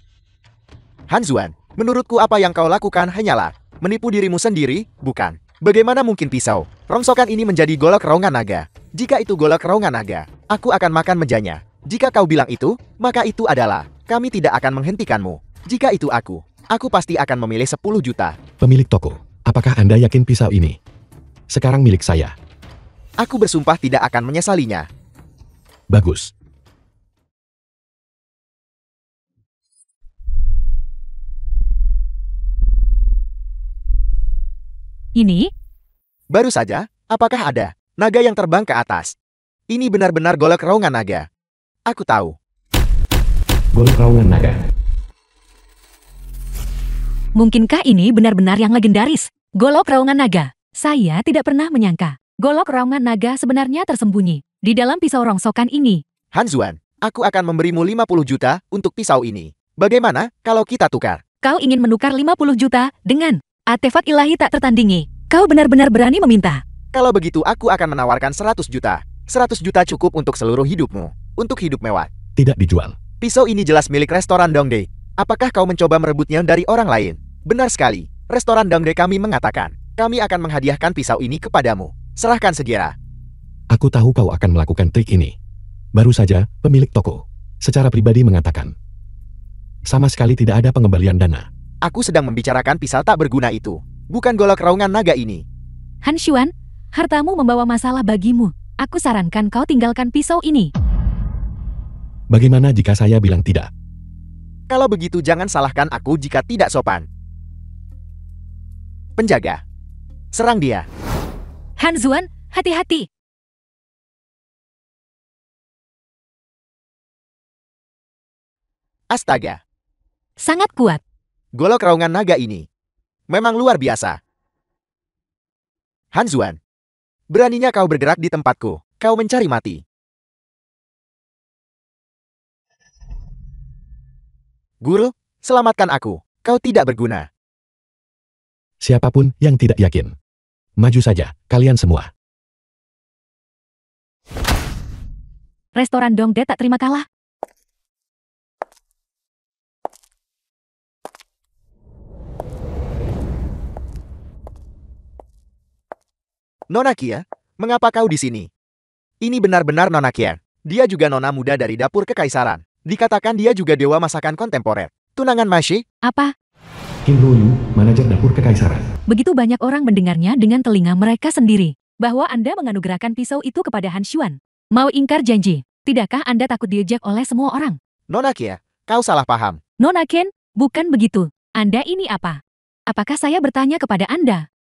Han Xuan, menurutku apa yang kau lakukan hanyalah menipu dirimu sendiri, bukan? Bagaimana mungkin pisau rongsokan ini menjadi golok raungan naga? Jika itu golok raungan naga, aku akan makan mejanya. Jika kau bilang itu, maka itu adalah, kami tidak akan menghentikanmu. Jika itu aku pasti akan memilih 10 juta. Pemilik toko, apakah Anda yakin pisau ini sekarang milik saya? Aku bersumpah tidak akan menyesalinya. Bagus. Ini? Baru saja, apakah ada naga yang terbang ke atas? Ini benar-benar golok raungan naga. Aku tahu. Golok raungan naga. Mungkinkah ini benar-benar yang legendaris? Golok raungan naga. Saya tidak pernah menyangka. Golok raungan naga sebenarnya tersembunyi di dalam pisau rongsokan ini. Han Xuan, aku akan memberimu 50 juta untuk pisau ini. Bagaimana kalau kita tukar? Kau ingin menukar 50 juta dengan artefak ilahi tak tertandingi. Kau benar-benar berani meminta. Kalau begitu aku akan menawarkan 100 juta. 100 juta cukup untuk seluruh hidupmu. Untuk hidup mewah. Tidak dijual. Pisau ini jelas milik restoran Dongdae. Apakah kau mencoba merebutnya dari orang lain? Benar sekali. Restoran Dongdae kami mengatakan, kami akan menghadiahkan pisau ini kepadamu. Serahkan segera. Aku tahu kau akan melakukan trik ini. Baru saja, pemilik toko secara pribadi mengatakan, sama sekali tidak ada pengembalian dana. Aku sedang membicarakan pisau tak berguna itu. Bukan golok raungan naga ini. Han Xuan, hartamu membawa masalah bagimu. Aku sarankan kau tinggalkan pisau ini. Bagaimana jika saya bilang tidak? Kalau begitu jangan salahkan aku jika tidak sopan. Penjaga, serang dia. Han Xuan, hati-hati. Astaga, Sangat kuat. golok raungan naga ini memang luar biasa. Han Xuan, beraninya kau bergerak di tempatku. Kau mencari mati. Guru, selamatkan aku. Kau tidak berguna. Siapapun yang tidak yakin, maju saja, kalian semua. Restoran Dongdae tak terima kalah. Nona Kia, mengapa kau di sini? Ini benar-benar Nona Kia. Dia juga nona muda dari dapur kekaisaran. Dikatakan dia juga dewa masakan kontemporer. Tunangan Mashi? Apa? Kim Ru-yu, manajer dapur kekaisaran. Begitu banyak orang mendengarnya dengan telinga mereka sendiri. Bahwa Anda menganugerahkan pisau itu kepada Han Xuan. Mau ingkar janji? Tidakkah Anda takut diejek oleh semua orang? Nona Kia, kau salah paham. Nona Ken, bukan begitu. Anda ini apa? Apakah saya bertanya kepada Anda?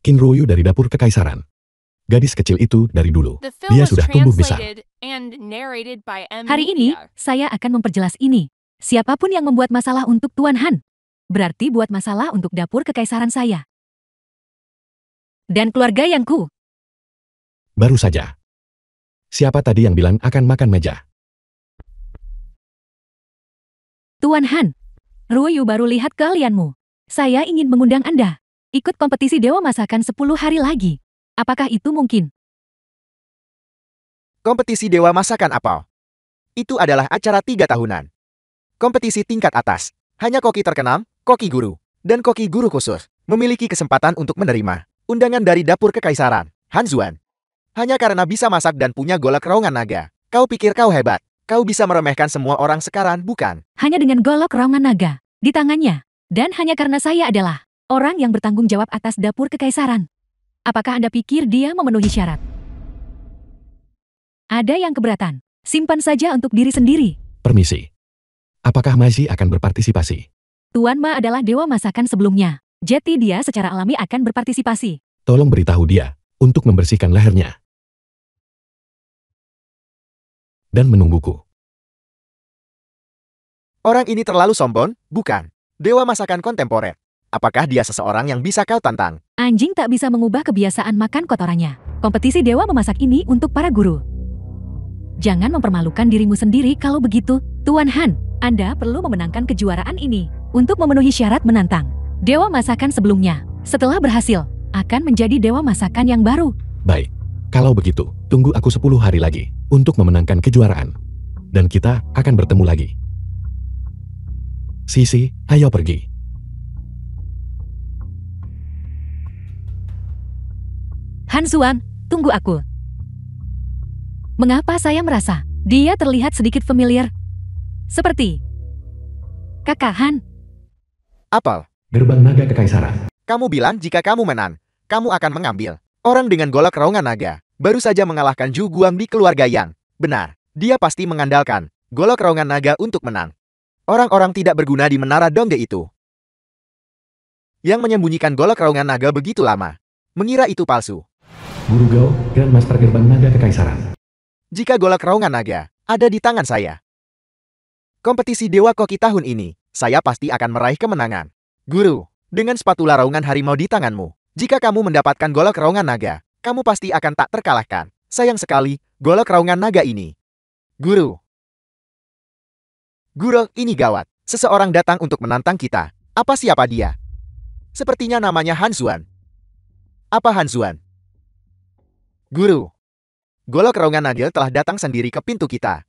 Kim Ru-yu dari dapur kekaisaran. Gadis kecil itu dari dulu. The film Dia was sudah tumbuh besar. translated and narrated by M. Hari ini, Media. saya akan memperjelas ini. Siapapun yang membuat masalah untuk Tuan Han, berarti buat masalah untuk dapur kekaisaran saya. Dan keluarga yangku. Baru saja. Siapa tadi yang bilang akan makan meja? Tuan Han, Ruoyu baru lihat keahlianmu. Saya ingin mengundang Anda. Ikut kompetisi Dewa Masakan 10 hari lagi. Apakah itu mungkin? Kompetisi dewa masakan apa? Itu adalah acara 3 tahunan. Kompetisi tingkat atas. Hanya koki terkenal, koki guru, dan koki guru khusus memiliki kesempatan untuk menerima undangan dari dapur kekaisaran. Han Xuan. Hanya karena bisa masak dan punya golok raungan naga. Kau pikir kau hebat. Kau bisa meremehkan semua orang sekarang, bukan? Hanya dengan golok raungan naga di tangannya. Dan hanya karena saya adalah orang yang bertanggung jawab atas dapur kekaisaran. Apakah Anda pikir dia memenuhi syarat? Ada yang keberatan. Simpan saja untuk diri sendiri. Permisi. Apakah Maji akan berpartisipasi? Tuan Ma adalah dewa masakan sebelumnya. Jadi dia secara alami akan berpartisipasi. tolong beritahu dia untuk membersihkan lehernya dan menungguku. Orang ini terlalu sombong, bukan? Dewa masakan kontemporer. Apakah dia seseorang yang bisa kau tantang? Anjing tak bisa mengubah kebiasaan makan kotorannya. Kompetisi dewa memasak ini untuk para guru. Jangan mempermalukan dirimu sendiri kalau begitu. Tuan Han, Anda perlu memenangkan kejuaraan ini untuk memenuhi syarat menantang dewa masakan sebelumnya. Setelah berhasil, akan menjadi dewa masakan yang baru. Baik, kalau begitu, tunggu aku 10 hari lagi untuk memenangkan kejuaraan. Dan kita akan bertemu lagi. Sisi, ayo pergi. Han Xuan, tunggu aku. Mengapa saya merasa dia terlihat sedikit familiar? Seperti Kakak Han. Apel, Gerbang naga kekaisaran. kamu bilang jika kamu menang, kamu akan mengambil orang dengan golok raungan naga. Baru saja mengalahkan Zhu Guang di keluarga Yang. Benar, dia pasti mengandalkan golok raungan naga untuk menang. Orang-orang tidak berguna di menara Dongge itu. Yang menyembunyikan golok raungan naga begitu lama, mengira itu palsu. Guru Gao, Grandmaster Gerbang Naga Kekaisaran. Jika golok raungan naga ada di tangan saya, kompetisi Dewa Koki tahun ini, saya pasti akan meraih kemenangan. Guru, dengan spatula raungan harimau di tanganmu, jika kamu mendapatkan golok raungan naga, kamu pasti akan tak terkalahkan. Sayang sekali, golok raungan naga ini. Guru, ini gawat. Seseorang datang untuk menantang kita. Apa siapa dia? Sepertinya namanya Han Xuan. Apa Han Xuan? Guru, golok raungan naga telah datang sendiri ke pintu kita.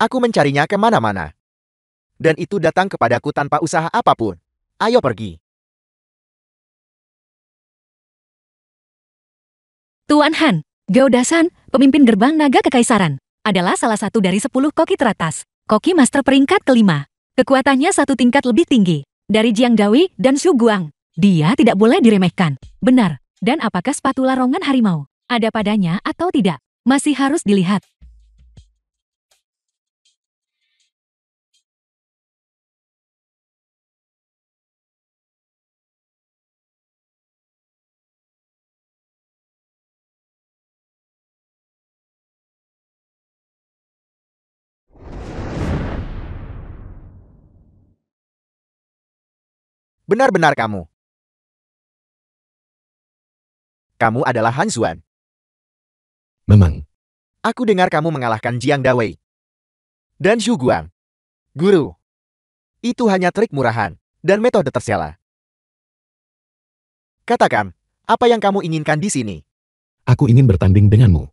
Aku mencarinya kemana-mana. Dan itu datang kepadaku tanpa usaha apapun. Ayo pergi. Tuan Han, Gao Dasan, pemimpin gerbang naga kekaisaran, adalah salah satu dari 10 koki teratas. Koki master peringkat kelima. Kekuatannya 1 tingkat lebih tinggi dari Jiang Dawi dan Zhu Guang. Dia tidak boleh diremehkan. Benar. Dan apakah spatula raungan harimau ada padanya atau tidak? Masih harus dilihat. Benar-benar kamu. Kamu adalah Han Xuan. Memang, Aku dengar kamu mengalahkan Jiang Dawei dan Zhu Guang. Guru, itu hanya trik murahan dan metode tersela. Katakan, apa yang kamu inginkan di sini? aku ingin bertanding denganmu.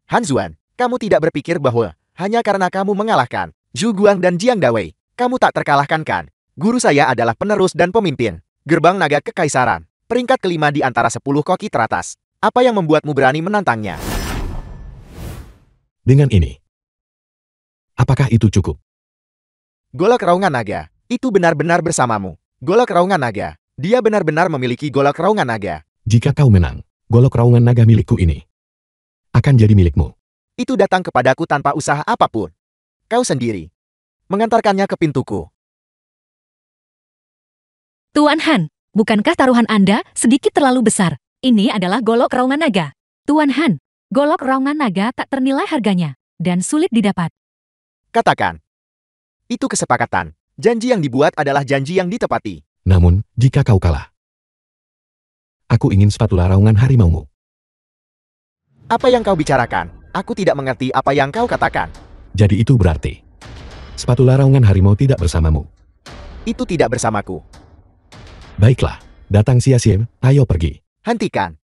Han Xuan, kamu tidak berpikir bahwa hanya karena kamu mengalahkan Zhu Guang dan Jiang Dawei, kamu tak terkalahkan kan? Guru saya adalah penerus dan pemimpin Gerbang Naga Kekaisaran, peringkat kelima di antara 10 koki teratas. Apa yang membuatmu berani menantangnya? Dengan ini, apakah itu cukup? Golok raungan naga, itu benar-benar bersamamu. Golok raungan naga, dia benar-benar memiliki golok raungan naga. Jika kau menang, golok raungan naga milikku ini akan jadi milikmu. Itu datang kepadaku tanpa usaha apapun. Kau sendiri mengantarkannya ke pintuku. Tuan Han, bukankah taruhan Anda sedikit terlalu besar? Ini adalah golok raungan naga. Tuan Han, golok raungan naga tak ternilai harganya dan sulit didapat. Katakan. Itu kesepakatan. Janji yang dibuat adalah janji yang ditepati. Namun, jika kau kalah, aku ingin spatula raungan harimaumu. Apa yang kau bicarakan? Aku tidak mengerti apa yang kau katakan. Jadi itu berarti spatula raungan harimau tidak bersamamu. Itu tidak bersamaku. Baiklah, datang Xia-Xiem, ayo pergi. Hentikan.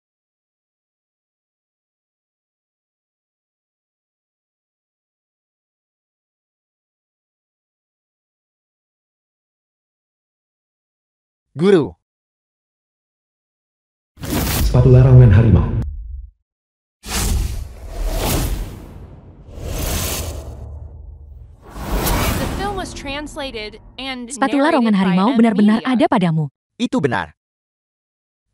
Guru, Spatula raungan harimau. The film was translated and Spatula narrated raungan by harimau M benar-benar Media. ada padamu. itu benar.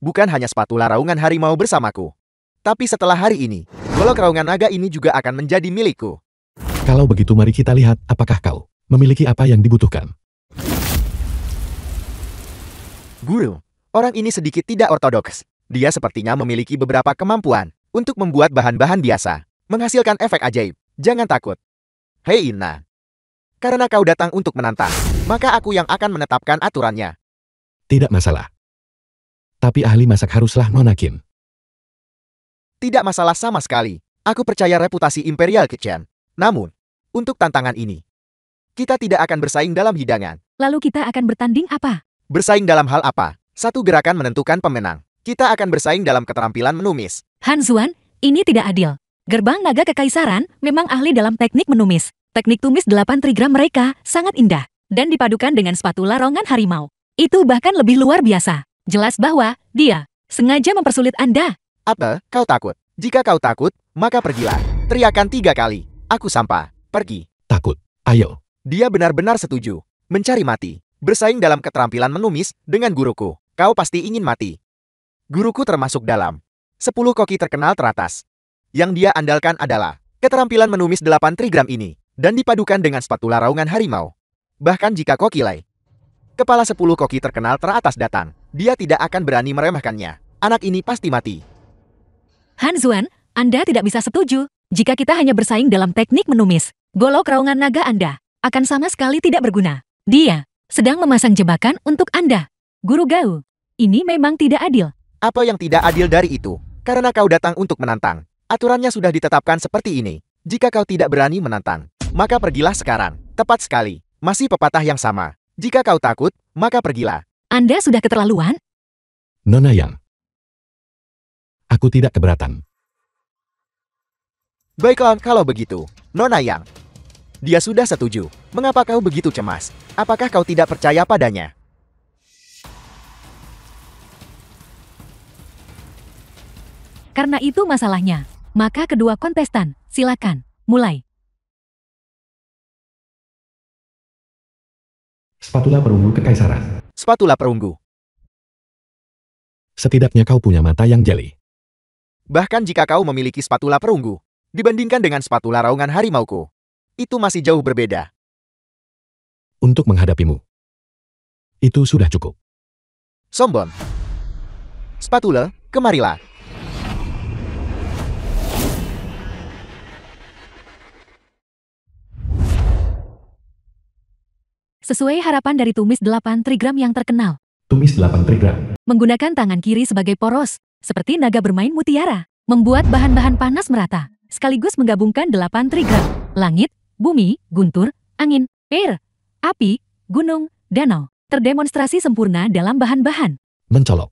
Bukan hanya spatula raungan harimau bersamaku. Tapi setelah hari ini, golok raungan naga ini juga akan menjadi milikku. Kalau begitu mari kita lihat apakah kau memiliki apa yang dibutuhkan. Guru, Orang ini sedikit tidak ortodoks. Dia sepertinya memiliki beberapa kemampuan untuk membuat bahan-bahan biasa, menghasilkan efek ajaib. Jangan takut. Hei Inna. Karena kau datang untuk menantang, maka aku yang akan menetapkan aturannya. Tidak masalah. Tapi ahli masak haruslah Nona Qin. Tidak masalah sama sekali. Aku percaya reputasi Imperial Kitchen. Namun, untuk tantangan ini, kita tidak akan bersaing dalam hidangan. Lalu kita akan bertanding apa? Bersaing dalam hal apa? Satu gerakan menentukan pemenang. Kita akan bersaing dalam keterampilan menumis. Han Xuan, ini tidak adil. Gerbang naga kekaisaran memang ahli dalam teknik menumis. Teknik tumis 8 trigram mereka sangat indah. Dan dipadukan dengan spatula rongan harimau. Itu bahkan lebih luar biasa. Jelas bahwa dia sengaja mempersulit Anda. Apa? Kau takut? Jika kau takut, maka pergilah. Teriakan 3 kali. Aku sampah. Pergi. Takut. Ayo. Dia benar-benar setuju. Mencari mati. Bersaing dalam keterampilan menumis dengan guruku. Kau pasti ingin mati. Guruku termasuk dalam 10 koki terkenal teratas. Yang dia andalkan adalah keterampilan menumis 8 trigram ini. Dan dipadukan dengan spatula raungan harimau. Bahkan jika koki Lai, kepala 10 koki terkenal teratas datang, dia tidak akan berani meremehkannya. Anak ini pasti mati. Han Xuan, Anda tidak bisa setuju. Jika kita hanya bersaing dalam teknik menumis, golok raungan naga Anda akan sama sekali tidak berguna. Dia sedang memasang jebakan untuk Anda. Guru Gao, ini memang tidak adil. Apa yang tidak adil dari itu? Karena kau datang untuk menantang. Aturannya sudah ditetapkan seperti ini. Jika kau tidak berani menantang, maka pergilah sekarang. Tepat sekali. Masih pepatah yang sama. Jika kau takut, maka pergilah. Anda sudah keterlaluan? Nona Yang. Aku tidak keberatan. Baiklah kalau begitu, Nona Yang. Dia sudah setuju. Mengapa kau begitu cemas? Apakah kau tidak percaya padanya? Karena itu masalahnya. Maka kedua kontestan, silakan, mulai. Spatula perunggu kekaisaran. Spatula perunggu. Setidaknya kau punya mata yang jeli. Bahkan jika kau memiliki spatula perunggu, dibandingkan dengan spatula raungan harimauku, itu masih jauh berbeda. Untuk menghadapimu. Itu sudah cukup. Sombong. Spatula, kemarilah. Sesuai harapan dari tumis 8 trigram yang terkenal. Tumis 8 trigram. Menggunakan tangan kiri sebagai poros, seperti naga bermain mutiara. Membuat bahan-bahan panas merata, sekaligus menggabungkan 8 trigram. Langit, bumi, guntur, angin, air, api, gunung, danau. Terdemonstrasi sempurna dalam bahan-bahan. Mencolok.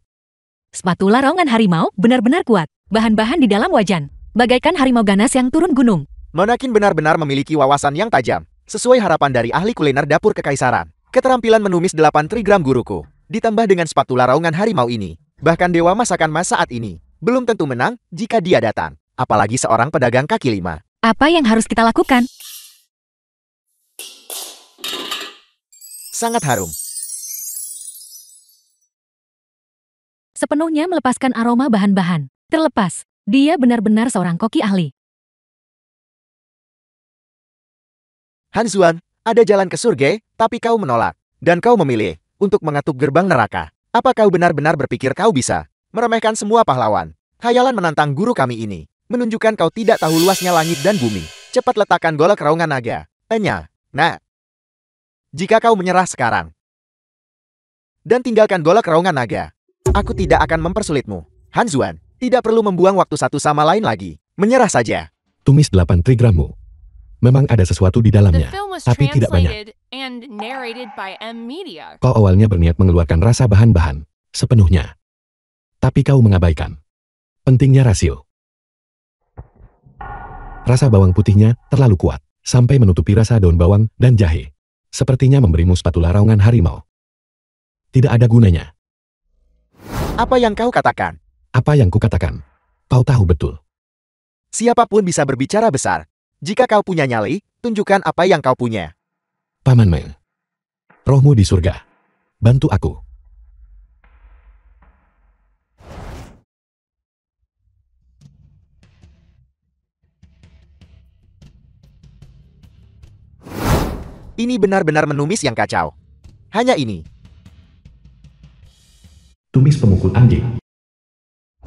Spatula raungan harimau benar-benar kuat. Bahan-bahan di dalam wajan, bagaikan harimau ganas yang turun gunung. Nona Qin benar-benar memiliki wawasan yang tajam. Sesuai harapan dari ahli kuliner dapur kekaisaran. Keterampilan menumis 8 trigram guruku. Ditambah dengan spatula raungan harimau ini. Bahkan dewa masakan mas saat ini belum tentu menang jika dia datang. Apalagi seorang pedagang kaki 5. Apa yang harus kita lakukan? Sangat harum. Sepenuhnya melepaskan aroma bahan-bahan. Terlepas, dia benar-benar seorang koki ahli. Han Xuan, ada jalan ke surga, tapi kau menolak. Dan kau memilih untuk mengetuk gerbang neraka. Apa kau benar-benar berpikir kau bisa meremehkan semua pahlawan? Hayalan menantang guru kami ini menunjukkan kau tidak tahu luasnya langit dan bumi. Cepat letakkan golok raungan naga. Nah, jika kau menyerah sekarang dan tinggalkan golok raungan naga, aku tidak akan mempersulitmu. Han Xuan, tidak perlu membuang waktu satu sama lain lagi. Menyerah saja. Tumis 8 trigrammu. Memang ada sesuatu di The dalamnya, film was tapi tidak banyak. translated and narrated by M Media. Kau awalnya berniat mengeluarkan rasa bahan-bahan sepenuhnya. Tapi kau mengabaikan pentingnya rasio. Rasa bawang putihnya terlalu kuat, sampai menutupi rasa daun bawang dan jahe. Sepertinya memberimu spatula raungan harimau. Tidak ada gunanya. Apa yang kau katakan? Apa yang kukatakan? Kau tahu betul. Siapapun bisa berbicara besar. Jika kau punya nyali, tunjukkan apa yang kau punya. Paman Meng. Rohmu di surga. Bantu aku. Ini benar-benar menumis yang kacau. Hanya ini. Tumis pemukul anjing.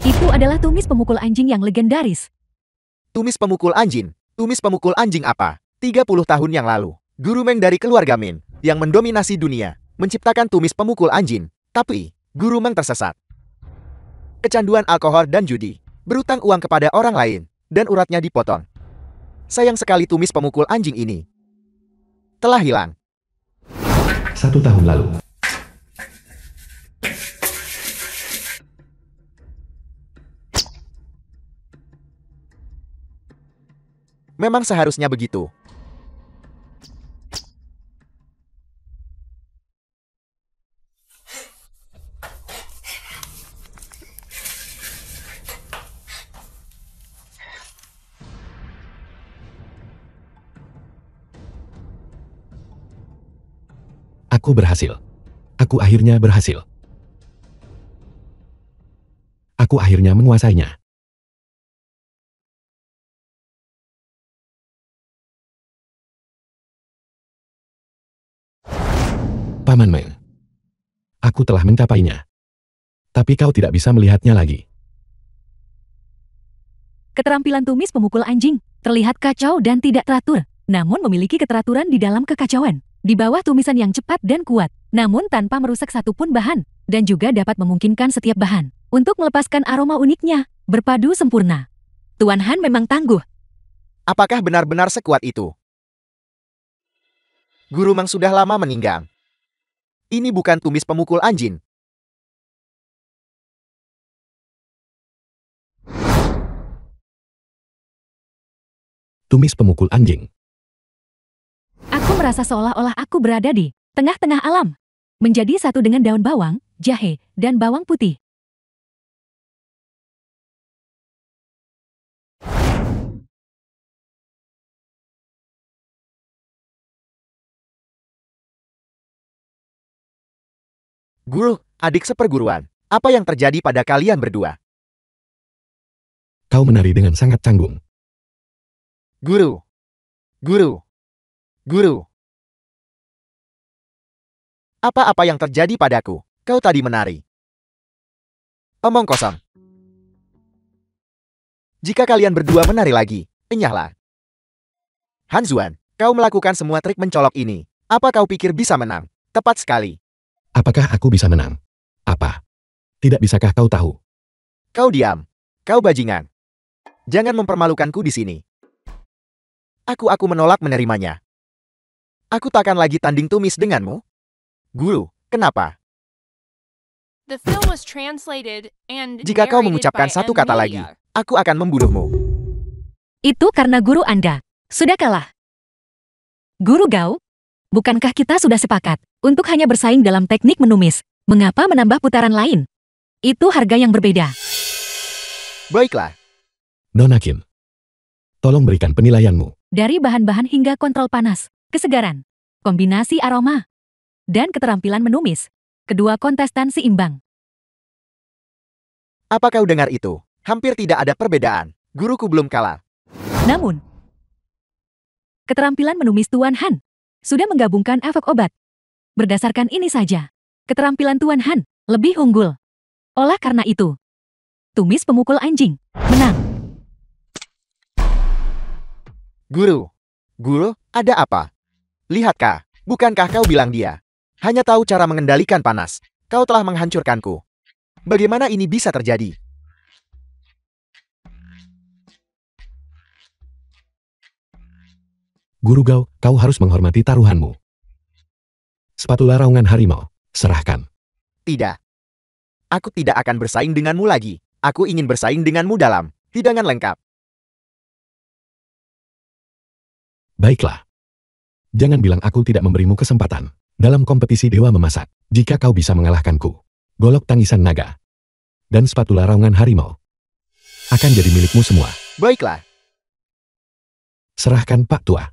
Itu adalah tumis pemukul anjing yang legendaris. Tumis pemukul anjing. Tumis pemukul anjing apa? 30 tahun yang lalu, Guru Meng dari keluarga Min, yang mendominasi dunia, menciptakan tumis pemukul anjing. Tapi, Guru Meng tersesat. Kecanduan alkohol dan judi, berutang uang kepada orang lain, dan uratnya dipotong. Sayang sekali tumis pemukul anjing ini telah hilang. 1 tahun lalu. Memang seharusnya begitu. Aku berhasil. Aku akhirnya berhasil. Aku akhirnya menguasainya. Paman Meng. Aku telah mencapainya. Tapi kau tidak bisa melihatnya lagi. Keterampilan tumis pemukul anjing terlihat kacau dan tidak teratur, namun memiliki keteraturan di dalam kekacauan. Di bawah tumisan yang cepat dan kuat, namun tanpa merusak satupun bahan, dan juga dapat memungkinkan setiap bahan untuk melepaskan aroma uniknya, berpadu sempurna. Tuan Han memang tangguh. Apakah benar-benar sekuat itu? Guru Meng sudah lama meninggal. Ini bukan tumis pemukul anjing. Tumis pemukul anjing. Aku merasa seolah-olah aku berada di tengah-tengah alam, menjadi satu dengan daun bawang, jahe, dan bawang putih. Guru, adik seperguruan, apa yang terjadi pada kalian berdua? Kau menari dengan sangat canggung. Guru, guru, guru. Apa-apa yang terjadi padaku? Kau tadi menari. Omong kosong. Jika kalian berdua menari lagi, enyahlah. Han Xuan, kau melakukan semua trik mencolok ini. Apa kau pikir bisa menang? Tepat sekali. Apakah aku bisa menang? Apa? Tidak bisakah kau tahu? Kau diam. Kau bajingan. Jangan mempermalukanku di sini. Aku menolak menerimanya. Aku takkan lagi tanding tumis denganmu. Guru, kenapa? The film was translated and Jika kau narrated mengucapkan by satu kata lagi, Emilia. aku akan membunuhmu. Itu karena guru Anda sudah kalah. Guru Gao, bukankah kita sudah sepakat untuk hanya bersaing dalam teknik menumis? Mengapa menambah putaran lain? Itu harga yang berbeda. Baiklah, Nona Qin, tolong berikan penilaianmu. Dari bahan-bahan hingga kontrol panas, kesegaran, kombinasi aroma, dan keterampilan menumis, kedua kontestan seimbang. apa kau dengar itu? Hampir tidak ada perbedaan. Guruku belum kalah. Namun, keterampilan menumis Tuan Han sudah menggabungkan efek obat. Berdasarkan ini saja, keterampilan Tuan Han lebih unggul. Oleh karena itu, tumis pemukul anjing menang. Guru, guru, ada apa? Lihatkah, bukankah kau bilang dia hanya tahu cara mengendalikan panas? Kau telah menghancurkanku. Bagaimana ini bisa terjadi? Guru Gao, kau harus menghormati taruhanmu. Spatula raungan harimau, serahkan. Tidak. Aku tidak akan bersaing denganmu lagi. Aku ingin bersaing denganmu dalam hidangan lengkap. Baiklah. Jangan bilang aku tidak memberimu kesempatan. Dalam kompetisi dewa memasak, jika kau bisa mengalahkanku, golok tangisan naga dan spatula raungan harimau akan jadi milikmu semua. Baiklah. Serahkan Pak Tua.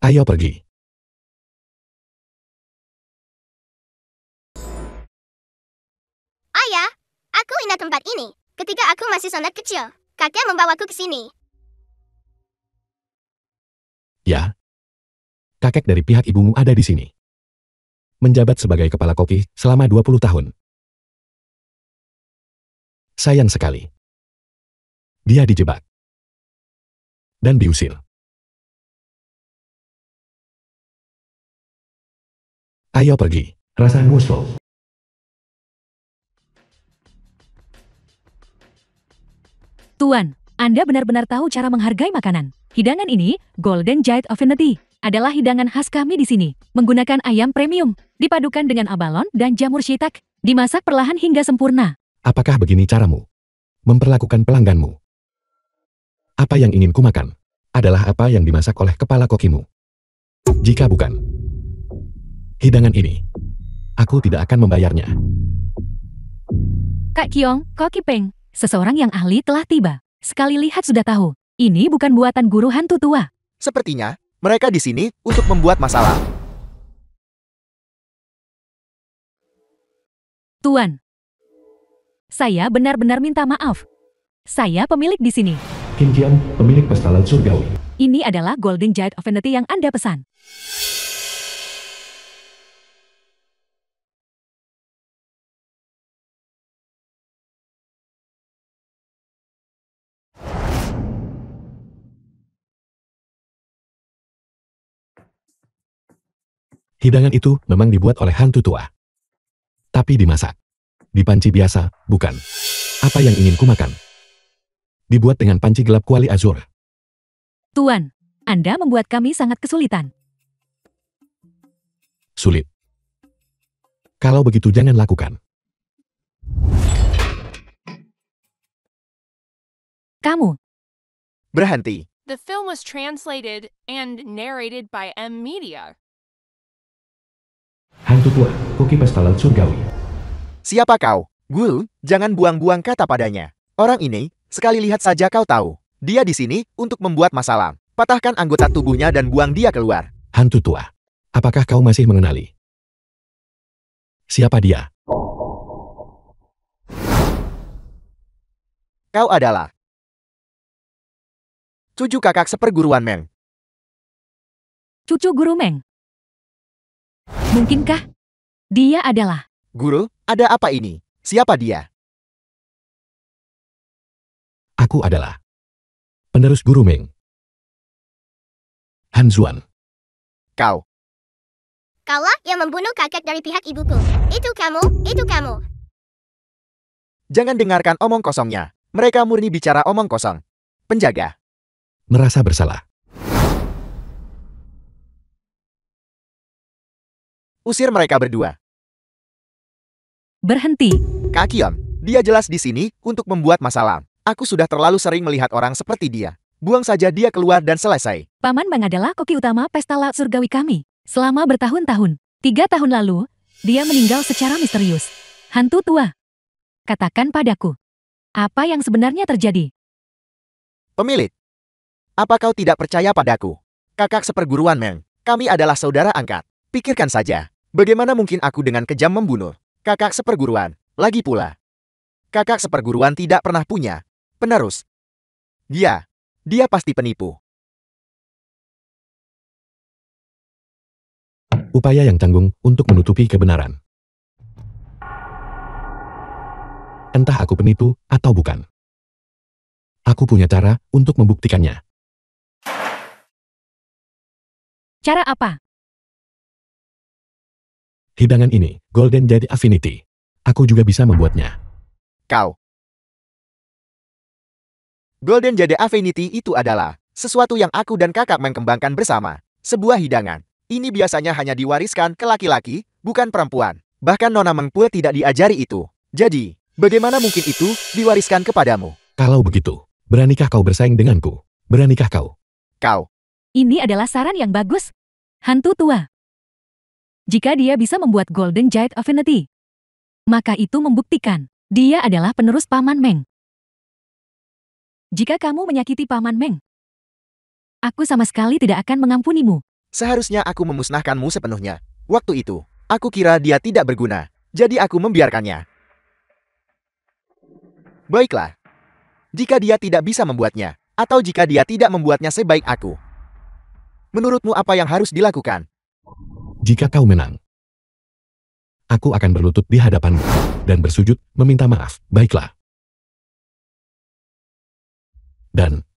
Ayo pergi. Ayah, aku ingat tempat ini. Ketika aku masih sangat kecil, kakek membawaku ke sini. Ya. Kakek dari pihak ibumu ada di sini. menjabat sebagai kepala koki selama 20 tahun. Sayang sekali. Dia dijebak. Dan diusir. Ayo pergi, rasa ngusul. Tuan, Anda benar-benar tahu cara menghargai makanan. Hidangan ini, Golden Jade Affinity, adalah hidangan khas kami di sini. Menggunakan ayam premium, dipadukan dengan abalon dan jamur shiitake, dimasak perlahan hingga sempurna. Apakah begini caramu memperlakukan pelangganmu? Apa yang ingin ku makan adalah apa yang dimasak oleh kepala kokimu. Jika bukan hidangan ini, aku tidak akan membayarnya. Kak Kyong, Koki Peng, seseorang yang ahli telah tiba. Sekali lihat sudah tahu, ini bukan buatan guru hantu tua. Sepertinya, mereka di sini untuk membuat masalah. Tuan, saya benar-benar minta maaf. Saya pemilik di sini. Kim Kian, pemilik pesta laut surgawi. Ini adalah Golden Jade Affinity yang Anda pesan. Hidangan itu memang dibuat oleh hantu tua. Tapi dimasak di panci biasa, bukan. Apa yang ingin ku makan dibuat dengan panci gelap kuali azur. Tuan, Anda membuat kami sangat kesulitan. Sulit. Kalau begitu jangan lakukan. Kamu, Berhenti. The film was translated and narrated by M Media. Hantu tua, koki pesta laut surgawi. Siapa kau? Gul, jangan buang-buang kata padanya. Orang ini, sekali lihat saja kau tahu. Dia di sini untuk membuat masalah. Patahkan anggota tubuhnya dan buang dia keluar. Hantu tua, apakah kau masih mengenali siapa dia? Kau adalah cucu kakak seperguruan Meng. cucu Guru Meng. Mungkinkah dia adalah... Guru, ada apa ini? Siapa dia? Aku adalah penerus Guru Meng. Han Zuan. Kau. Kaulah yang membunuh kakek dari pihak ibuku. Itu kamu, itu kamu. Jangan dengarkan omong kosongnya. Mereka murni bicara omong kosong. Penjaga. Merasa bersalah. Usir mereka berdua. Berhenti. Kak Kion, dia jelas di sini untuk membuat masalah. Aku sudah terlalu sering melihat orang seperti dia. Buang saja dia keluar dan selesai. Paman Meng adalah koki utama pesta laut surgawi kami. Selama bertahun-tahun, 3 tahun lalu, dia meninggal secara misterius. Hantu tua. Katakan padaku, apa yang sebenarnya terjadi? Pemilik. Apa kau tidak percaya padaku? Kakak seperguruan Meng, kami adalah saudara angkat. Pikirkan saja, bagaimana mungkin aku dengan kejam membunuh kakak seperguruan? Lagi pula, kakak seperguruan tidak pernah punya penerus. Dia pasti penipu. Upaya yang canggung untuk menutupi kebenaran. Entah aku penipu atau bukan. Aku punya cara untuk membuktikannya. Cara apa? Hidangan ini, Golden Jade Affinity. Aku juga bisa membuatnya. Kau. Golden Jade Affinity itu adalah sesuatu yang aku dan kakak mengembangkan bersama. Sebuah hidangan. Ini biasanya hanya diwariskan ke laki-laki, bukan perempuan. Bahkan Nona Mengpul tidak diajari itu. Jadi, bagaimana mungkin itu diwariskan kepadamu? Kalau begitu, beranikah kau bersaing denganku? Beranikah kau? Kau. Ini adalah saran yang bagus. Hantu tua. Jika dia bisa membuat Golden Jade Affinity, maka itu membuktikan dia adalah penerus Paman Meng. Jika kamu menyakiti Paman Meng, aku sama sekali tidak akan mengampunimu. Seharusnya aku memusnahkanmu sepenuhnya. Waktu itu, aku kira dia tidak berguna. Jadi aku membiarkannya. Baiklah. Jika dia tidak bisa membuatnya, atau jika dia tidak membuatnya sebaik aku, menurutmu apa yang harus dilakukan? Jika kau menang, aku akan berlutut di hadapanmu dan bersujud meminta maaf. Baiklah. Dan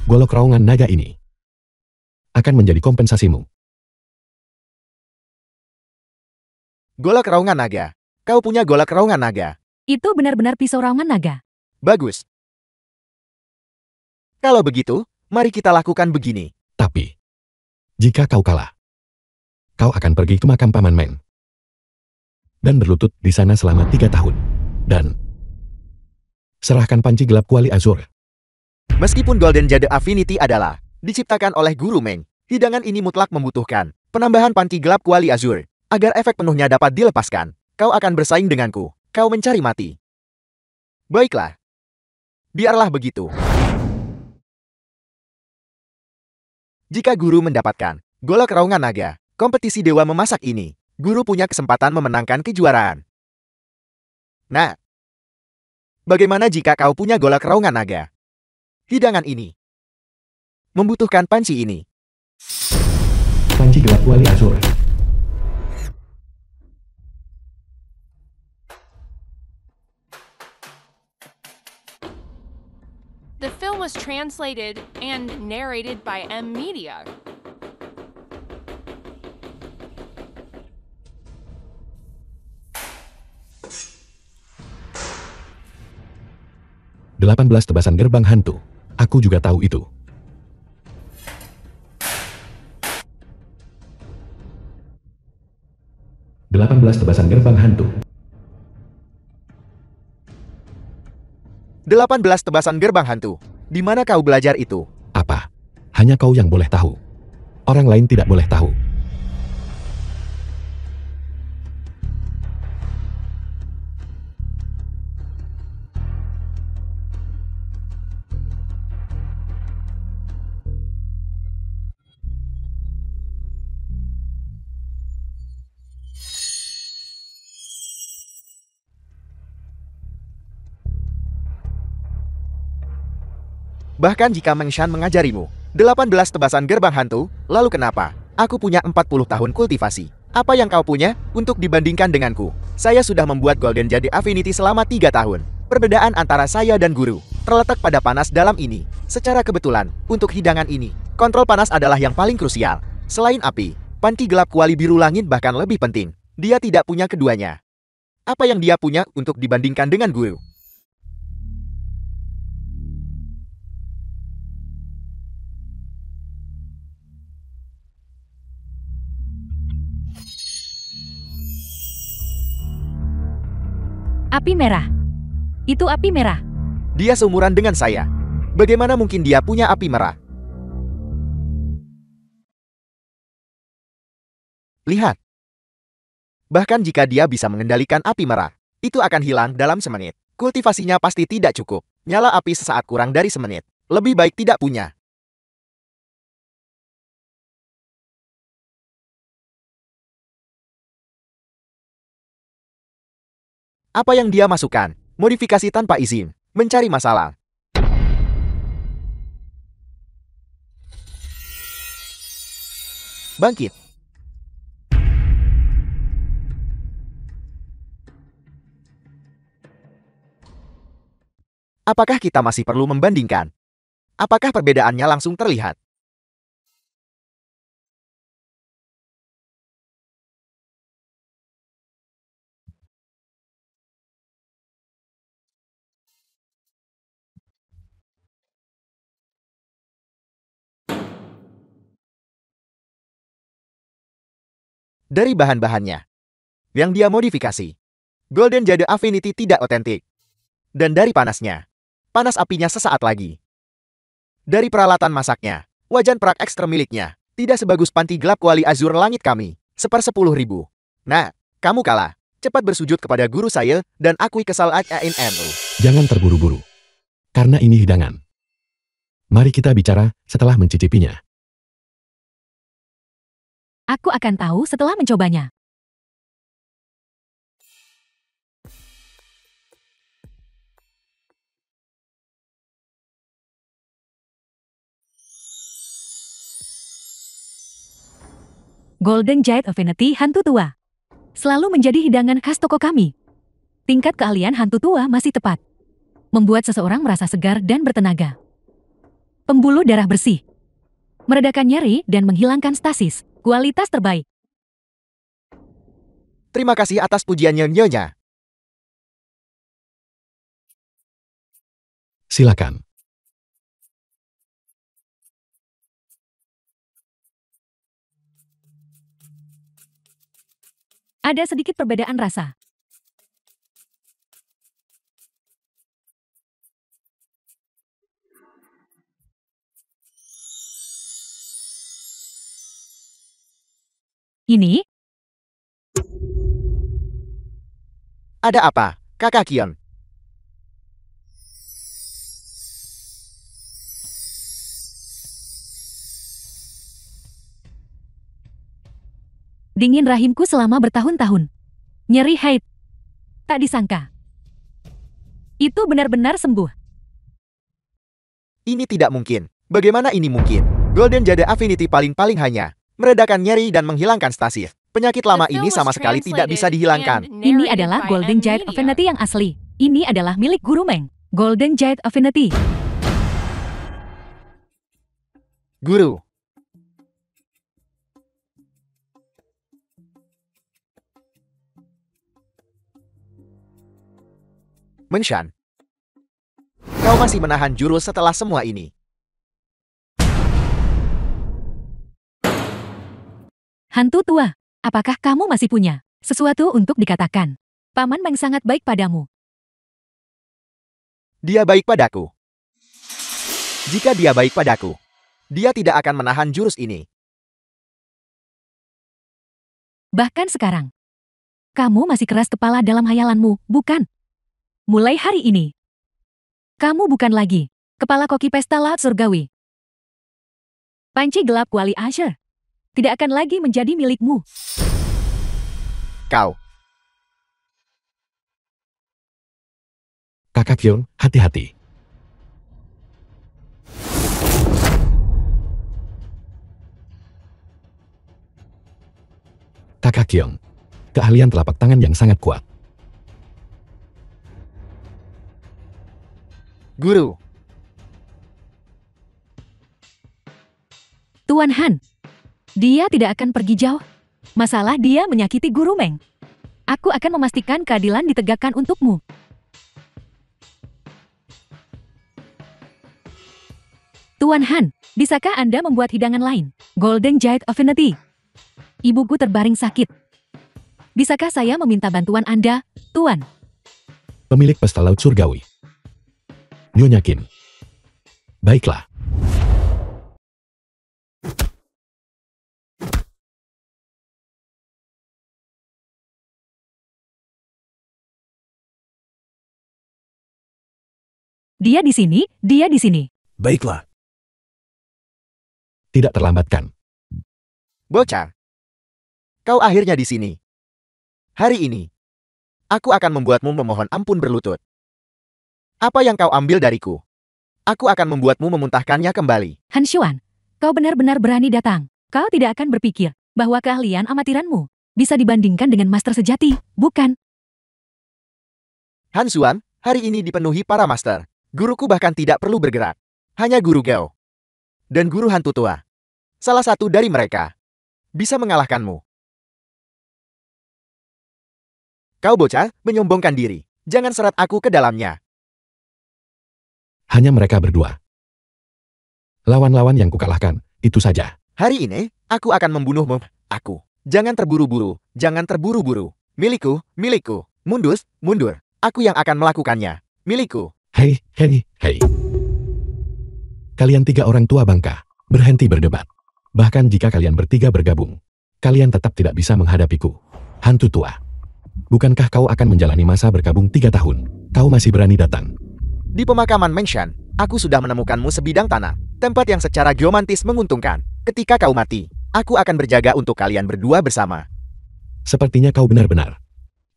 golok raungan naga ini akan menjadi kompensasimu. Golok raungan naga. Kau punya golok raungan naga. Itu benar-benar pisau raungan naga. Bagus. Kalau begitu, mari kita lakukan begini. Tapi, jika kau kalah, kau akan pergi ke makam Paman Men dan berlutut di sana selama 3 tahun. Dan serahkan panci gelap kuali Azur. Meskipun Golden Jade Affinity adalah diciptakan oleh Guru Meng, hidangan ini mutlak membutuhkan penambahan panci gelap kuali Azur. Agar efek penuhnya dapat dilepaskan, kau akan bersaing denganku. Kau mencari mati. Baiklah. Biarlah begitu. Jika Guru mendapatkan golok raungan naga, kompetisi dewa memasak ini, Guru punya kesempatan memenangkan kejuaraan. Nah, bagaimana jika kau punya golok raungan naga? Hidangan ini membutuhkan panci ini. Panci gelap kuali Azur. The film was translated and narrated by M Media. Delapan belas tebasan gerbang hantu. Aku juga tahu itu. Delapan belas tebasan gerbang hantu. 18 tebasan gerbang hantu. Di mana kau belajar itu? Apa? Hanya kau yang boleh tahu. Orang lain tidak boleh tahu. Bahkan jika Meng Shan mengajarimu 18 tebasan gerbang hantu, lalu kenapa? Aku punya 40 tahun kultivasi. Apa yang kau punya untuk dibandingkan denganku? Saya sudah membuat Golden Jade Affinity selama 3 tahun. Perbedaan antara saya dan Guru terletak pada panas dalam ini. Secara kebetulan, untuk hidangan ini, kontrol panas adalah yang paling krusial. Selain api, panci gelap kuali biru langit bahkan lebih penting. Dia tidak punya keduanya. Apa yang dia punya untuk dibandingkan dengan Guru? Api merah. Itu api merah. Dia seumuran dengan saya. Bagaimana mungkin dia punya api merah? Lihat. Bahkan jika dia bisa mengendalikan api merah, itu akan hilang dalam semenit. Kultivasinya pasti tidak cukup. Nyala api sesaat kurang dari semenit. Lebih baik tidak punya. Apa yang dia masukkan? Modifikasi tanpa izin. Mencari masalah. Bangkit. Apakah kita masih perlu membandingkan? Apakah perbedaannya langsung terlihat? Dari bahan-bahannya yang dia modifikasi, Golden Jade Affinity tidak otentik. Dan dari panasnya, panas apinya sesaat lagi. Dari peralatan masaknya, wajan perak ekstra miliknya, tidak sebagus panti gelap kuali azur langit kami, 10.000. Nah, kamu kalah. Cepat bersujud kepada guru saya dan akui kesal ANMU. Jangan terburu-buru. Karena ini hidangan. Mari kita bicara setelah mencicipinya. Aku akan tahu setelah mencobanya. Golden Jade Affinity hantu tua. Selalu menjadi hidangan khas toko kami. Tingkat keahlian hantu tua masih tepat. Membuat seseorang merasa segar dan bertenaga. Pembuluh darah bersih. Meredakan nyeri dan menghilangkan stasis. Kualitas terbaik. Terima kasih atas pujiannya, Nyonya. Silakan. Ada sedikit perbedaan rasa. Ini, Ada apa, Kakak Kion? dingin rahimku selama bertahun-tahun. Nyeri haid. Tak disangka. Itu benar-benar sembuh. Ini tidak mungkin. Bagaimana ini mungkin? Golden Jade Affinity paling-paling hanya meredakan nyeri dan menghilangkan stasis. Penyakit lama The film ini was sama sekali tidak bisa translated dihilangkan. and Ini narrated adalah by Golden M Jade Media. Affinity yang asli. Ini adalah milik Guru Meng. Golden Jade Affinity. Guru. Menshan. Kau masih menahan jurus setelah semua ini. Hantu tua, apakah kamu masih punya sesuatu untuk dikatakan? Paman Meng sangat baik padamu. Dia baik padaku. Jika dia baik padaku, dia tidak akan menahan jurus ini. Bahkan sekarang, kamu masih keras kepala dalam hayalanmu, bukan? Mulai hari ini, kamu bukan lagi kepala koki pesta laut surgawi. Panci gelap kuali Asher tidak akan lagi menjadi milikmu. Kau. Kakak Kion, hati-hati. Kakak Kion, keahlian telapak tangan yang sangat kuat. Guru. Tuan Han, dia tidak akan pergi jauh. Masalah dia menyakiti Guru Meng. Aku akan memastikan keadilan ditegakkan untukmu. Tuan Han, bisakah Anda membuat hidangan lain? Golden Jade Affinity. Ibuku terbaring sakit. Bisakah saya meminta bantuan Anda, Tuan? Pemilik pesta laut surgawi. Nyonya Qin. Baiklah. Dia di sini, dia di sini. Baiklah. Tidak terlambatkan. Bocah. Kau akhirnya di sini. Hari ini, aku akan membuatmu memohon ampun berlutut. Apa yang kau ambil dariku? Aku akan membuatmu memuntahkannya kembali. Han Xuan, kau benar-benar berani datang. Kau tidak akan berpikir bahwa keahlian amatiranmu bisa dibandingkan dengan master sejati, bukan? Han Xuan, hari ini dipenuhi para master. Guruku bahkan tidak perlu bergerak. Hanya Guru Gao. Dan Guru Hantu Tua. Salah satu dari mereka bisa mengalahkanmu. Kau bocah, menyombongkan diri. Jangan seret aku ke dalamnya. Hanya mereka berdua. Lawan-lawan yang kukalahkan, itu saja. Hari ini, aku akan membunuhmu. Aku. Jangan terburu-buru. Jangan terburu-buru. Milikku, milikku. Mundus, mundur. Aku yang akan melakukannya. Milikku. Hei, hei, hei. Kalian tiga orang tua bangka, berhenti berdebat. Bahkan jika kalian bertiga bergabung, kalian tetap tidak bisa menghadapiku. Hantu tua. Bukankah kau akan menjalani masa bergabung 3 tahun? Kau masih berani datang. Di pemakaman Menshan, aku sudah menemukanmu sebidang tanah. Tempat yang secara geomantis menguntungkan. Ketika kau mati, aku akan berjaga untuk kalian berdua bersama. Sepertinya kau benar-benar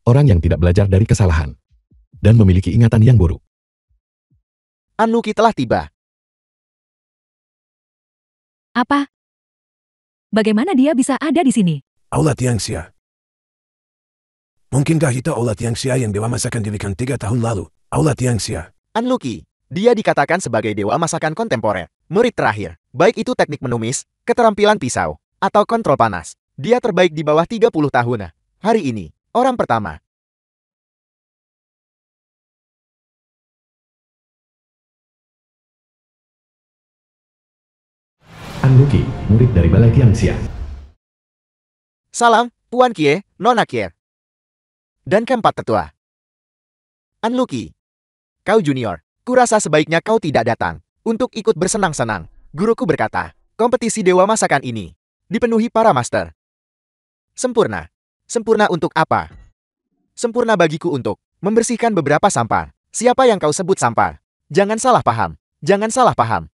orang yang tidak belajar dari kesalahan dan memiliki ingatan yang buruk. Anluki telah tiba. Apa? Bagaimana dia bisa ada di sini? Aula Tiangxia. Mungkinkah itu Aula Tiangxia yang dewa masakan dirikan 3 tahun lalu? Aula Tiangxia. Unlucky. Dia dikatakan sebagai dewa masakan kontemporer. Murid terakhir. Baik itu teknik menumis, keterampilan pisau, atau kontrol panas. Dia terbaik di bawah 30 tahun. Hari ini, orang pertama. Unlucky, murid dari Balai Tiangxia. Salam, Puan Kie, Nona Kier. Dan keempat tetua. Unlucky. Kau junior, kurasa sebaiknya kau tidak datang untuk ikut bersenang-senang. Guruku berkata, kompetisi dewa masakan ini dipenuhi para master. Sempurna. Sempurna untuk apa? Sempurna bagiku untuk membersihkan beberapa sampah. Siapa yang kau sebut sampah? Jangan salah paham. Jangan salah paham.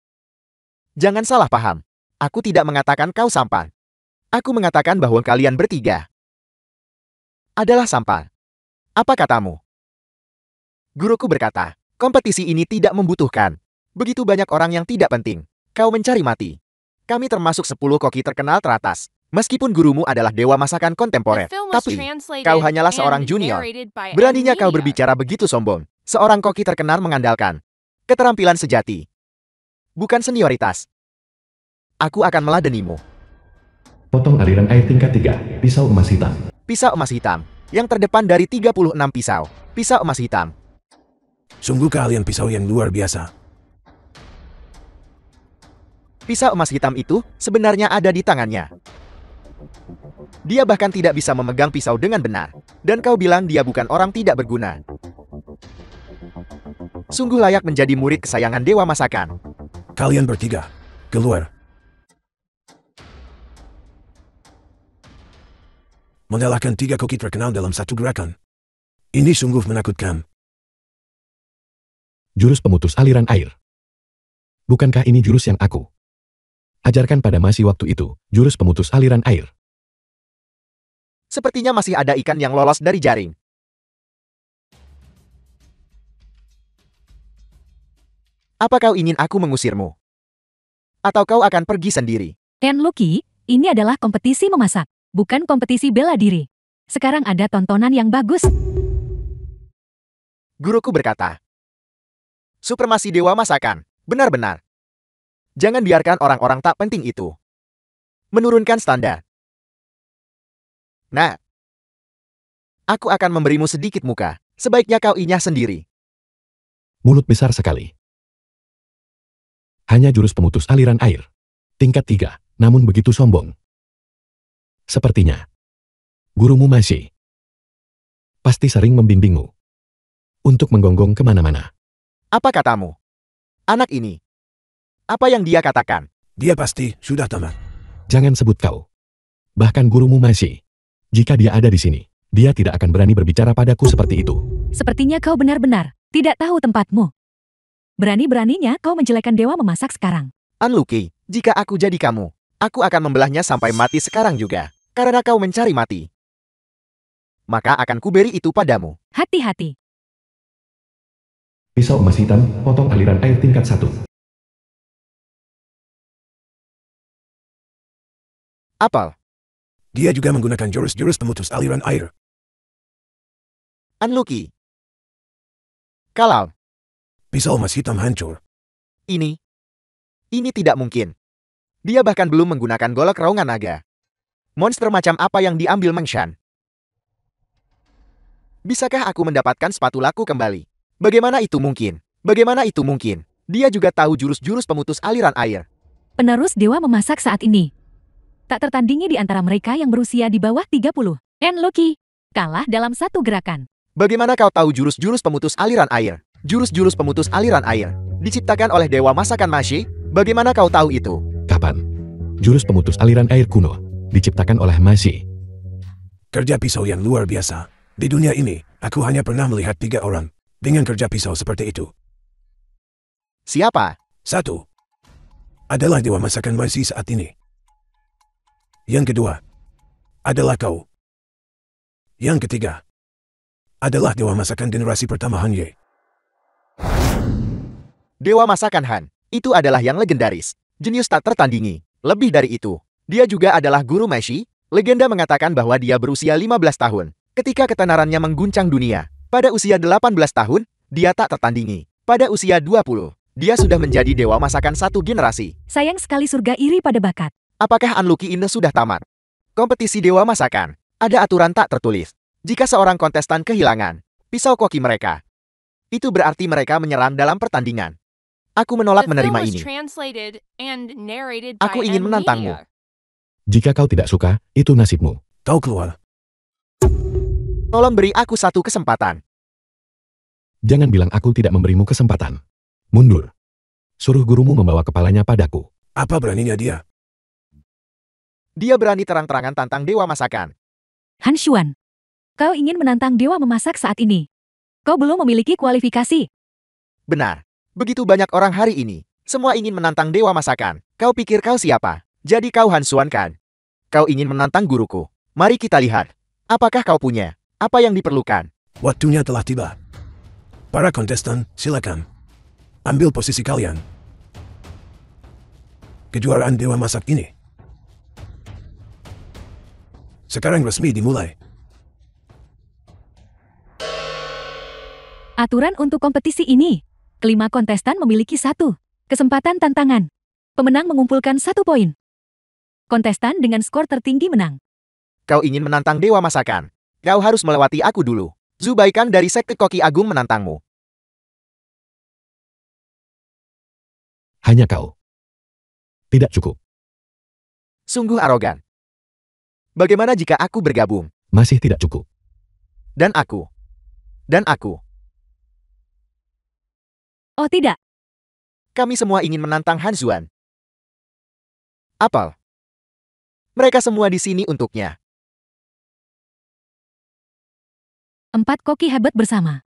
Jangan salah paham. Aku tidak mengatakan kau sampah. Aku mengatakan bahwa kalian bertiga adalah sampah. Apa katamu? Guruku berkata, kompetisi ini tidak membutuhkan begitu banyak orang yang tidak penting. Kau mencari mati. Kami termasuk 10 koki terkenal teratas. Meskipun gurumu adalah dewa masakan kontemporer, tapi kau hanyalah seorang junior. Beraninya kau berbicara begitu sombong. Seorang koki terkenal mengandalkan keterampilan sejati, bukan senioritas. Aku akan meladenimu. Potong aliran air tingkat 3, pisau emas hitam. Pisau emas hitam, yang terdepan dari 36 pisau. Pisau emas hitam. Sungguh kalian pisau yang luar biasa. Pisau emas hitam itu sebenarnya ada di tangannya. Dia bahkan tidak bisa memegang pisau dengan benar. Dan kau bilang dia bukan orang tidak berguna. Sungguh layak menjadi murid kesayangan dewa masakan. Kalian bertiga, keluar. Mengalahkan 3 koki terkenal dalam satu gerakan. Ini sungguh menakutkan. Jurus pemutus aliran air. Bukankah ini jurus yang aku ajarkan pada Masi waktu itu, jurus pemutus aliran air? Sepertinya masih ada ikan yang lolos dari jaring. Apa kau ingin aku mengusirmu? Atau kau akan pergi sendiri? Unlucky, ini adalah kompetisi memasak, bukan kompetisi bela diri. Sekarang ada tontonan yang bagus. Guruku berkata, supremasi dewa masakan, benar-benar. Jangan biarkan orang-orang tak penting itu menurunkan standar. Nah, aku akan memberimu sedikit muka. Sebaiknya kau inyah sendiri. Mulut besar sekali. Hanya jurus pemutus aliran air. Tingkat 3, namun begitu sombong. Sepertinya gurumu masih pasti sering membimbingmu untuk menggonggong kemana-mana. Apa katamu? Anak ini. Apa yang dia katakan? Dia pasti sudah tamat. Jangan sebut kau. Bahkan gurumu masih. Jika dia ada di sini, dia tidak akan berani berbicara padaku seperti itu. Sepertinya kau benar-benar tidak tahu tempatmu. Berani-beraninya kau menjelekkan dewa memasak sekarang. Unlucky, jika aku jadi kamu, aku akan membelahnya sampai mati sekarang juga. Karena kau mencari mati. Maka akan kuberi itu padamu. Hati-hati. Pisau emas hitam, potong aliran air tingkat 1. Apel. Dia juga menggunakan jurus-jurus pemutus aliran air. Unlucky. Kalau Pisau emas hitam hancur. ini tidak mungkin. Dia bahkan belum menggunakan golok raungan naga. Monster macam apa yang diambil Meng Shan? Bisakah aku mendapatkan spatulaku kembali? Bagaimana itu mungkin? Bagaimana itu mungkin? Dia juga tahu jurus-jurus pemutus aliran air. Penerus dewa memasak saat ini tak tertandingi di antara mereka yang berusia di bawah 30. Unlucky kalah dalam satu gerakan. Bagaimana kau tahu jurus-jurus pemutus aliran air? Jurus-jurus pemutus aliran air diciptakan oleh dewa masakan Mashi? Bagaimana kau tahu itu? Kapan? Jurus pemutus aliran air kuno diciptakan oleh Mashi. Kerja pisau yang luar biasa. Di dunia ini, aku hanya pernah melihat 3 orang dengan kerja pisau seperti itu. Siapa? 1. Adalah dewa masakan Mashi saat ini. Yang kedua adalah kau. Yang ketiga adalah dewa masakan generasi pertama Han Ye. Dewa masakan Han. Itu adalah yang legendaris. Jenius tak tertandingi. Lebih dari itu, dia juga adalah guru Mashi. Legenda mengatakan bahwa dia berusia 15 tahun. Ketika ketenarannya mengguncang dunia, pada usia 18 tahun, dia tak tertandingi. Pada usia 20, dia sudah menjadi dewa masakan satu generasi. Sayang sekali surga iri pada bakat. Apakah Unlucky Inde sudah tamat? Kompetisi dewa masakan. Ada aturan tak tertulis. Jika seorang kontestan kehilangan pisau koki mereka, itu berarti mereka menyerang dalam pertandingan. Aku menolak The film menerima was ini. translated and narrated by Aku ingin M menantangmu. Media. Jika kau tidak suka, itu nasibmu. Kau keluar. Tolong beri aku satu kesempatan. Jangan bilang aku tidak memberimu kesempatan. Mundur. Suruh gurumu membawa kepalanya padaku. Apa beraninya dia? Dia berani terang-terangan tantang dewa masakan. Han Xuan, kau ingin menantang dewa memasak saat ini. Kau belum memiliki kualifikasi. Benar. Begitu banyak orang hari ini. Semua ingin menantang dewa masakan. Kau pikir kau siapa? Jadi kau Han Xuan kan? Kau ingin menantang guruku. Mari kita lihat. Apakah kau punya apa yang diperlukan? Waktunya telah tiba. Para kontestan, silakan. Ambil posisi kalian. Kejuaraan Dewa Masak ini sekarang resmi dimulai. Aturan untuk kompetisi ini. Kelima kontestan memiliki satu kesempatan tantangan. Pemenang mengumpulkan 1 poin. Kontestan dengan skor tertinggi menang. Kau ingin menantang dewa masakan? Kau harus melewati aku dulu. Zubaikan dari Sekte Koki Agung menantangmu. Hanya kau. Tidak cukup. Sungguh arogan. Bagaimana jika aku bergabung? Masih tidak cukup. Dan aku. Dan aku. Oh tidak, Kami semua ingin menantang Han Xuan. Apel. Mereka semua di sini untuknya. 4 koki hebat bersama.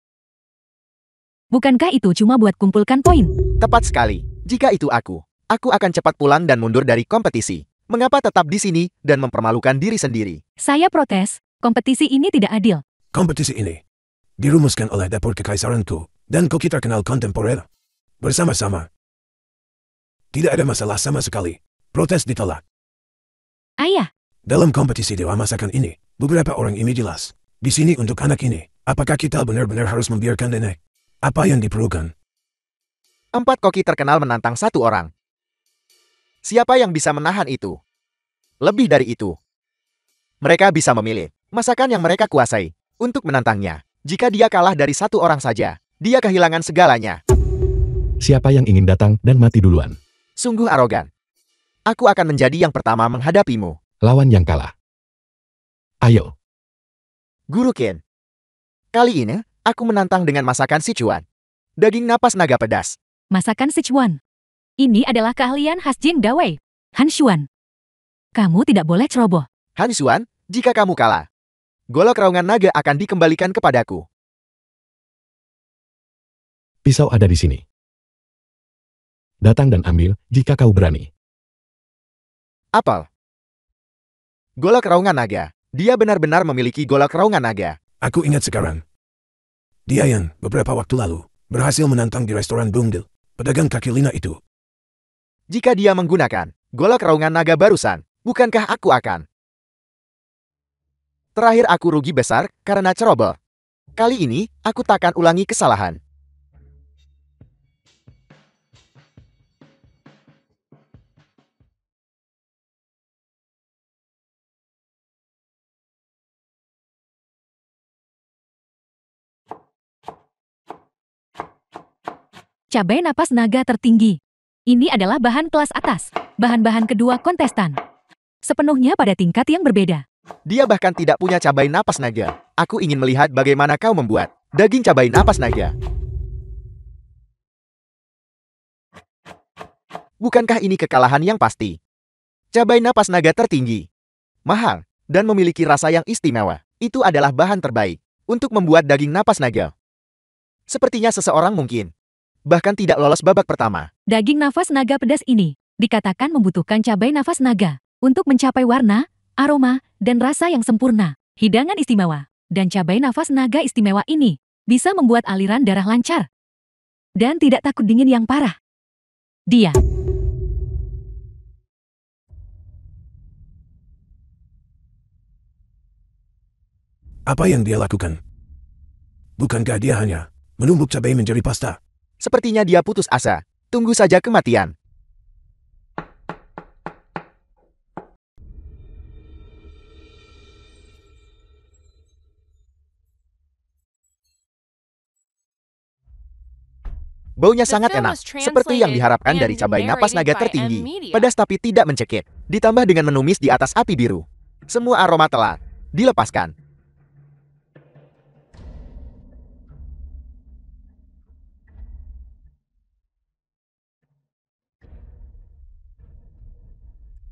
Bukankah itu cuma buat kumpulkan poin? Tepat sekali. Jika itu aku akan cepat pulang dan mundur dari kompetisi. Mengapa tetap di sini dan mempermalukan diri sendiri? Saya protes, kompetisi ini tidak adil. Kompetisi ini dirumuskan oleh Dapur Kekaisaranku dan koki terkenal kontemporer. Bersama-sama. Tidak ada masalah sama sekali. Protes ditolak. Ayah, Dalam kompetisi Dewa Masakan ini, beberapa orang ini jelas. Di sini untuk anak ini, apakah kita benar-benar harus membiarkan nenek? Apa yang diperlukan? 4 koki terkenal menantang 1 orang. Siapa yang bisa menahan itu? Lebih dari itu. Mereka bisa memilih masakan yang mereka kuasai untuk menantangnya. Jika dia kalah dari 1 orang saja, dia kehilangan segalanya. Siapa yang ingin datang dan mati duluan? Sungguh arogan. Aku akan menjadi yang pertama menghadapimu. Lawan yang kalah. Ayo. Guru Ken. Kali ini, aku menantang dengan masakan Sichuan. Daging napas naga pedas. masakan Sichuan. Ini adalah keahlian khas Jing Dawei. Han Xuan, kamu tidak boleh ceroboh. Han Xuan, jika kamu kalah, golok raungan naga akan dikembalikan kepadaku. Pisau ada di sini. Datang dan ambil jika kau berani. Apel. Golok raungan naga. Dia benar-benar memiliki golok raungan naga. Aku ingat sekarang. Dia yang beberapa waktu lalu berhasil menantang di restoran Bungdil, pedagang kaki lima itu. Jika dia menggunakan golok raungan naga barusan, bukankah aku akan? Terakhir aku rugi besar karena ceroboh. Kali ini, aku takkan ulangi kesalahan. Cabai napas naga tertinggi. Ini adalah bahan kelas atas. Bahan-bahan kedua kontestan. Sepenuhnya pada tingkat yang berbeda. Dia bahkan tidak punya cabai napas naga. Aku ingin melihat bagaimana kau membuat daging cabai napas naga. Bukankah ini kekalahan yang pasti? Cabai napas naga tertinggi, mahal, dan memiliki rasa yang istimewa. Itu adalah bahan terbaik untuk membuat daging napas naga. Sepertinya seseorang mungkin bahkan tidak lolos babak pertama. Daging nafas naga pedas ini dikatakan membutuhkan cabai nafas naga untuk mencapai warna, aroma, dan rasa yang sempurna. Hidangan istimewa dan cabai nafas naga istimewa ini bisa membuat aliran darah lancar dan tidak takut dingin yang parah. Dia Apa yang dia lakukan? Bukankah dia hanya menumbuk cabai menjadi pasta? Sepertinya dia putus asa. Tunggu saja kematian. Baunya sangat enak, seperti yang diharapkan dari cabai napas naga tertinggi. Pedas tapi tidak mencekik, ditambah dengan menumis di atas api biru. Semua aroma telah dilepaskan.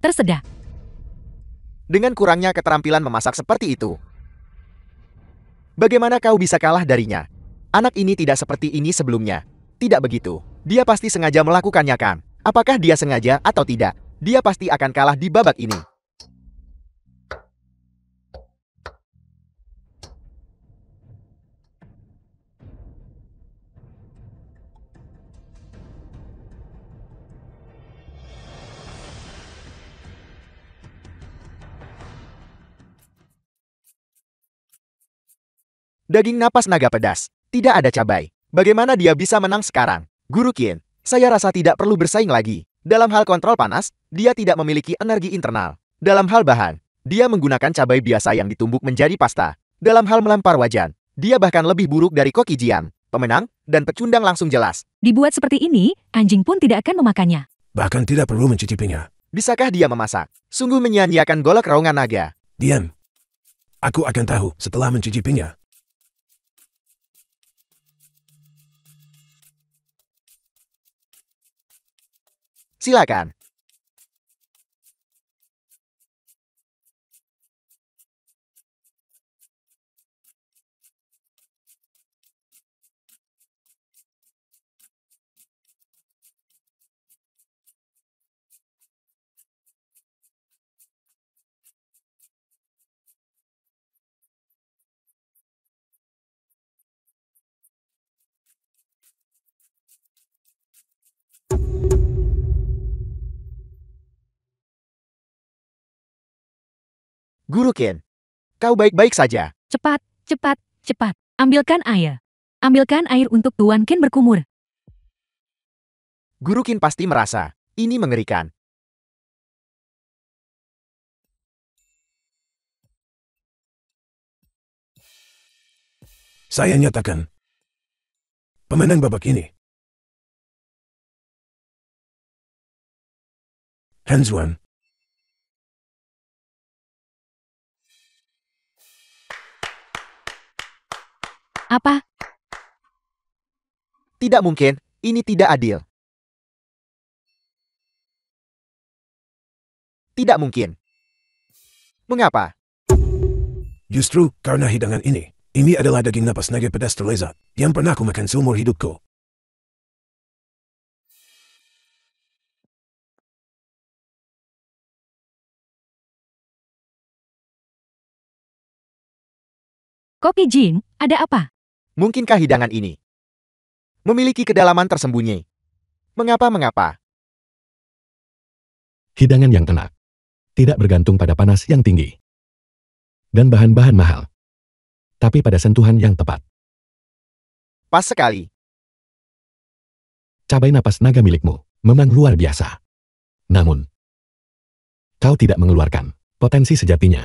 Tersedak. Dengan kurangnya keterampilan memasak seperti itu, bagaimana kau bisa kalah darinya? Anak ini tidak seperti ini sebelumnya. Tidak begitu. Dia pasti sengaja melakukannya kan? Apakah dia sengaja atau tidak? Dia pasti akan kalah di babak ini. Daging napas naga pedas. Tidak ada cabai. Bagaimana dia bisa menang sekarang? Guru Qin, saya rasa tidak perlu bersaing lagi. Dalam hal kontrol panas, dia tidak memiliki energi internal. Dalam hal bahan, dia menggunakan cabai biasa yang ditumbuk menjadi pasta. Dalam hal melempar wajan, dia bahkan lebih buruk dari Koki Jian. Pemenang dan pecundang langsung jelas. Dibuat seperti ini, anjing pun tidak akan memakannya. Bahkan tidak perlu mencicipinya. Bisakah dia memasak? Sungguh menyia-nyiakan golok raungan naga. Diam. Aku akan tahu setelah mencicipinya. Silakan. Guru Qin, kau baik-baik saja. Cepat, cepat, cepat. Ambilkan air. Ambilkan air untuk Tuan Qin berkumur. Guru Qin pasti merasa ini mengerikan. Saya nyatakan pemenang babak ini. Han Xuan. Apa? Tidak mungkin, ini tidak adil. Tidak mungkin. Mengapa? Justru karena hidangan ini. Ini adalah daging napas naga pedas terlezat yang pernah aku makan seumur hidupku. Koki Jin, ada apa? Mungkinkah hidangan ini memiliki kedalaman tersembunyi? Mengapa? Hidangan yang enak. Tidak bergantung pada panas yang tinggi. Dan bahan-bahan mahal. Tapi pada sentuhan yang tepat. Pas sekali. Cabai napas naga milikmu memang luar biasa. Namun, kau tidak mengeluarkan potensi sejatinya.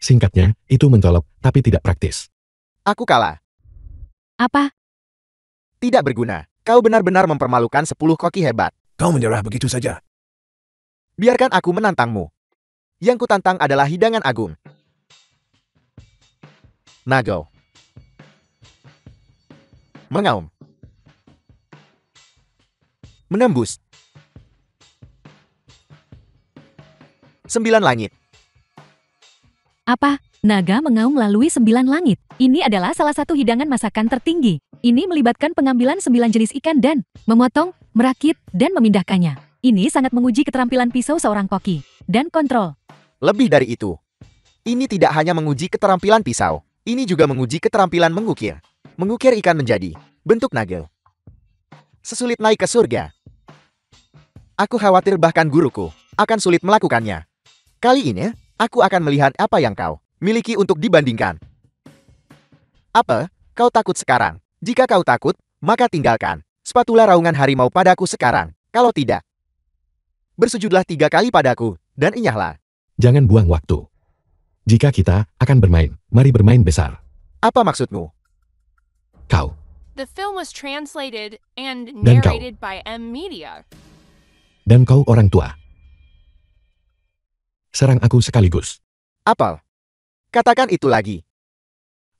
Singkatnya, itu mencolok tapi tidak praktis. Aku kalah. Apa? Tidak berguna. Kau benar-benar mempermalukan 10 koki hebat. Kau menyerah begitu saja. Biarkan aku menantangmu. Yang kutantang adalah hidangan agung. Nago. Mengaum. Menembus. 9 langit. Apa? Naga mengaum melalui 9 langit. Ini adalah salah satu hidangan masakan tertinggi. Ini melibatkan pengambilan 9 jenis ikan dan memotong, merakit, dan memindahkannya. Ini sangat menguji keterampilan pisau seorang koki dan kontrol. Lebih dari itu. Ini tidak hanya menguji keterampilan pisau. Ini juga menguji keterampilan mengukir. Mengukir ikan menjadi bentuk nugget. Sesulit naik ke surga. Aku khawatir bahkan guruku akan sulit melakukannya. Kali ini, aku akan melihat apa yang kau miliki untuk dibandingkan. Apa? Kau takut sekarang? Jika kau takut, maka tinggalkan spatula raungan harimau padaku sekarang. Kalau tidak, bersujudlah 3 kali padaku, dan inyahlah. Jangan buang waktu. Jika kita akan bermain, mari bermain besar. Apa maksudmu? Kau, The film was translated and Dan kau. narrated by M Media. dan kau orang tua. Serang aku sekaligus. Apel. Katakan itu lagi.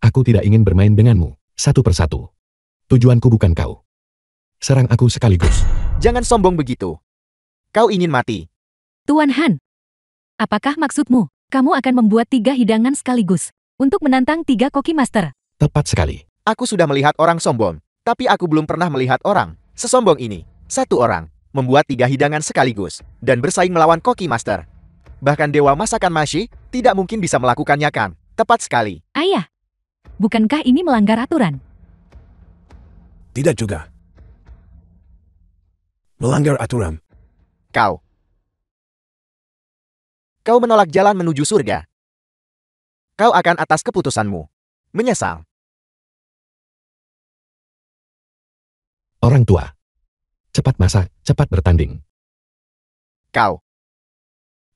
Aku tidak ingin bermain denganmu, satu persatu. Tujuanku bukan kau. Serang aku sekaligus. Jangan sombong begitu. Kau ingin mati. Tuan Han, apakah maksudmu? Kamu akan membuat 3 hidangan sekaligus untuk menantang 3 koki master. Tepat sekali. Aku sudah melihat orang sombong, tapi aku belum pernah melihat orang sesombong ini. 1 orang membuat 3 hidangan sekaligus dan bersaing melawan koki master. Bahkan dewa masakan Mashi tidak mungkin bisa melakukannya, kan? Tepat sekali. Ayah, bukankah ini melanggar aturan? Tidak juga. Melanggar aturan. Kau menolak jalan menuju surga. Kau akan atas keputusanmu menyesal. Orang tua. Cepat masak, cepat bertanding. Kau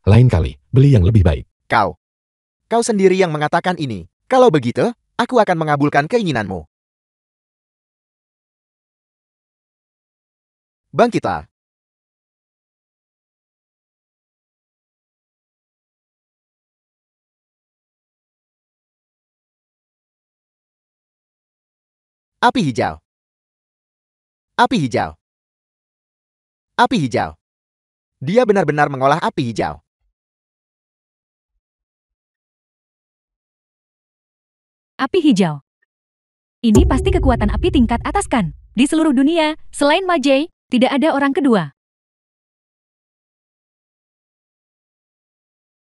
Lain kali, beli yang lebih baik. Kau sendiri yang mengatakan ini. Kalau begitu, aku akan mengabulkan keinginanmu. Bangkitlah. Api hijau. Api hijau. Api hijau. Dia benar-benar mengolah api hijau. Api hijau. Ini pasti kekuatan api tingkat atas, kan? Di seluruh dunia, selain Majay, tidak ada orang kedua.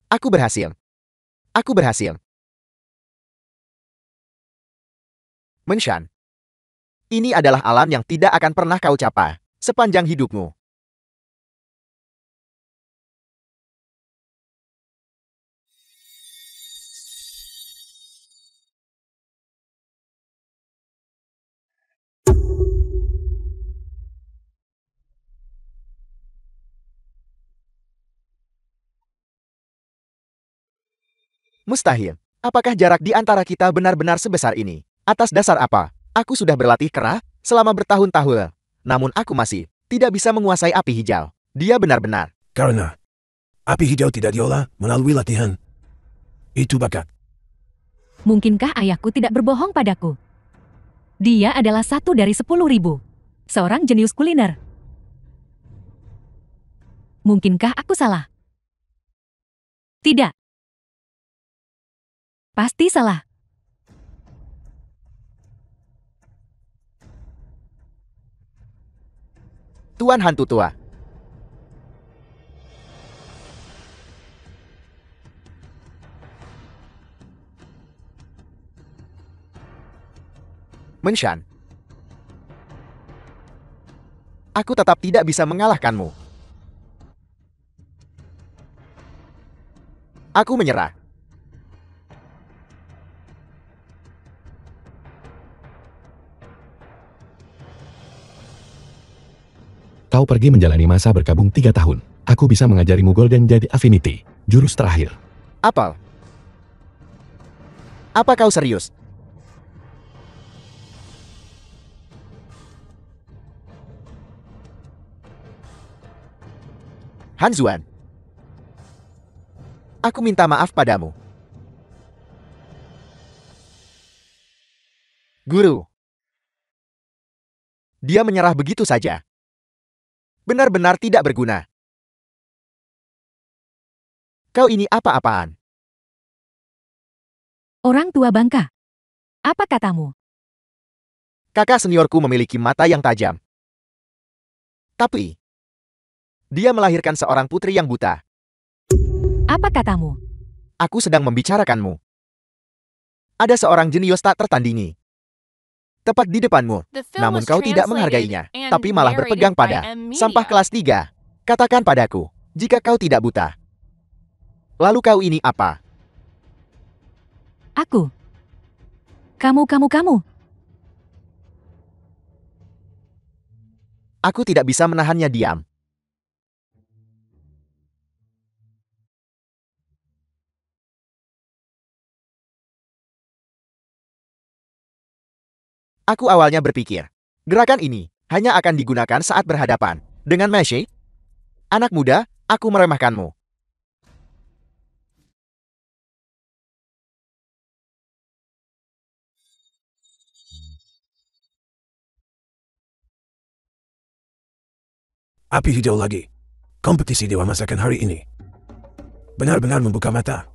Aku berhasil. Aku berhasil. Menshan. Ini adalah alam yang tidak akan pernah kau capai sepanjang hidupmu. Mustahil. Apakah jarak di antara kita benar-benar sebesar ini? Atas dasar apa? Aku sudah berlatih keras selama bertahun-tahun. Namun aku masih tidak bisa menguasai api hijau. Dia benar-benar. Karena api hijau tidak diolah melalui latihan. Itu bakat. Mungkinkah ayahku tidak berbohong padaku? Dia adalah 1 dari 10.000. Seorang jenius kuliner. Mungkinkah aku salah? Tidak. Pasti salah. Tuan hantu tua. Menshan. Aku tetap tidak bisa mengalahkanmu. Aku menyerah. Kau pergi menjalani masa berkabung 3 tahun. Aku bisa mengajarimu Golden jadi Affinity, jurus terakhir. Apel. Apa kau serius? Hanzuan. Aku minta maaf padamu. Guru. Dia menyerah begitu saja. Benar-benar tidak berguna. Kau ini apa-apaan? Orang tua bangka. Apa katamu? Kakak seniorku memiliki mata yang tajam. Tapi, dia melahirkan seorang putri yang buta. Apa katamu? Aku sedang membicarakanmu. Ada seorang jenius tak tertandingi. Tepat di depanmu. The film Namun was kau tidak translated menghargainya, and tapi malah narrated berpegang by pada M Media. sampah kelas 3. Katakan padaku, jika kau tidak buta. Lalu kau ini apa? Aku. Kamu. Aku tidak bisa menahannya diam. Aku awalnya berpikir, gerakan ini hanya akan digunakan saat berhadapan dengan Meshi. Anak muda, aku meremehkanmu. Api hijau lagi. Kompetisi dewa masakan hari ini benar-benar membuka mata.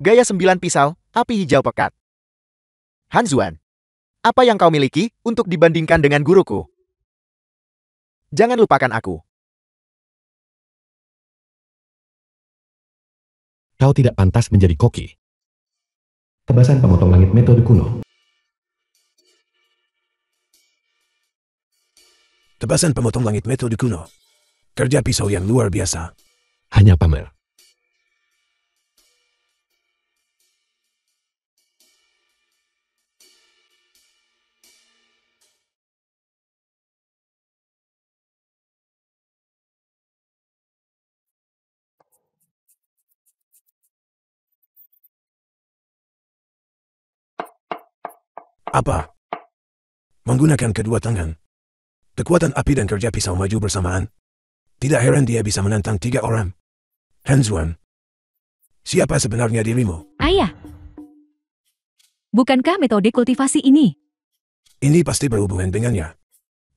Gaya 9 pisau, api hijau pekat. Hanzuan, apa yang kau miliki untuk dibandingkan dengan guruku? Jangan lupakan aku. Kau tidak pantas menjadi koki. Tebasan pemotong langit metode kuno. Tebasan pemotong langit metode kuno. Kerja pisau yang luar biasa. Hanya pamer. Apa? Menggunakan kedua tangan. Kekuatan api dan kerja pisau maju bersamaan. Tidak heran dia bisa menantang 3 orang. Hanzuan, siapa sebenarnya dirimu? Ayah. Bukankah metode kultivasi ini? Ini pasti berhubungan dengannya.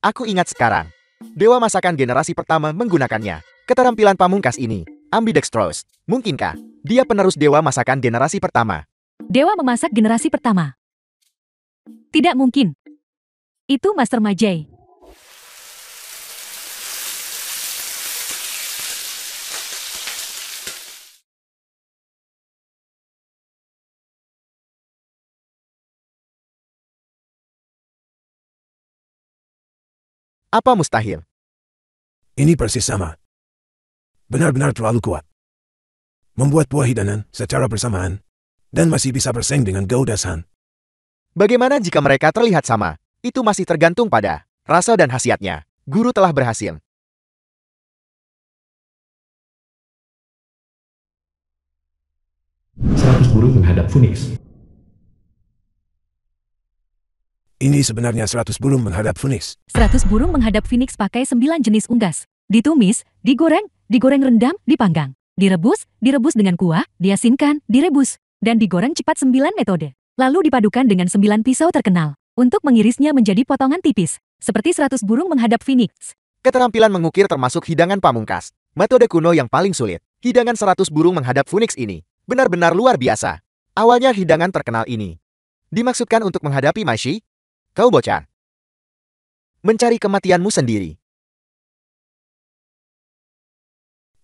Aku ingat sekarang. Dewa masakan generasi pertama menggunakannya. Keterampilan pamungkas ini, ambidextrous. Mungkinkah dia penerus dewa masakan generasi pertama? Dewa memasak generasi pertama. Tidak mungkin. Itu Master Majai. Apa mustahil? Ini persis sama. Benar-benar terlalu kuat. Membuat buah hidangan secara bersamaan. Dan masih bisa bersaing dengan Goudasan. Bagaimana jika mereka terlihat sama? Itu masih tergantung pada rasa dan khasiatnya. Guru telah berhasil. Seratus burung menghadap Phoenix. Ini sebenarnya 100 burung menghadap Phoenix. 100 burung menghadap Phoenix pakai 9 jenis unggas. Ditumis, digoreng rendam, dipanggang. Direbus dengan kuah, diasinkan, direbus, dan digoreng cepat 9 metode. Lalu dipadukan dengan 9 pisau terkenal. Untuk mengirisnya menjadi potongan tipis. Seperti 100 burung menghadap Phoenix. Keterampilan mengukir termasuk hidangan pamungkas. Metode kuno yang paling sulit. Hidangan 100 burung menghadap Phoenix ini benar-benar luar biasa. Awalnya hidangan terkenal ini dimaksudkan untuk menghadapi Mashi. Kau bocah. Mencari kematianmu sendiri.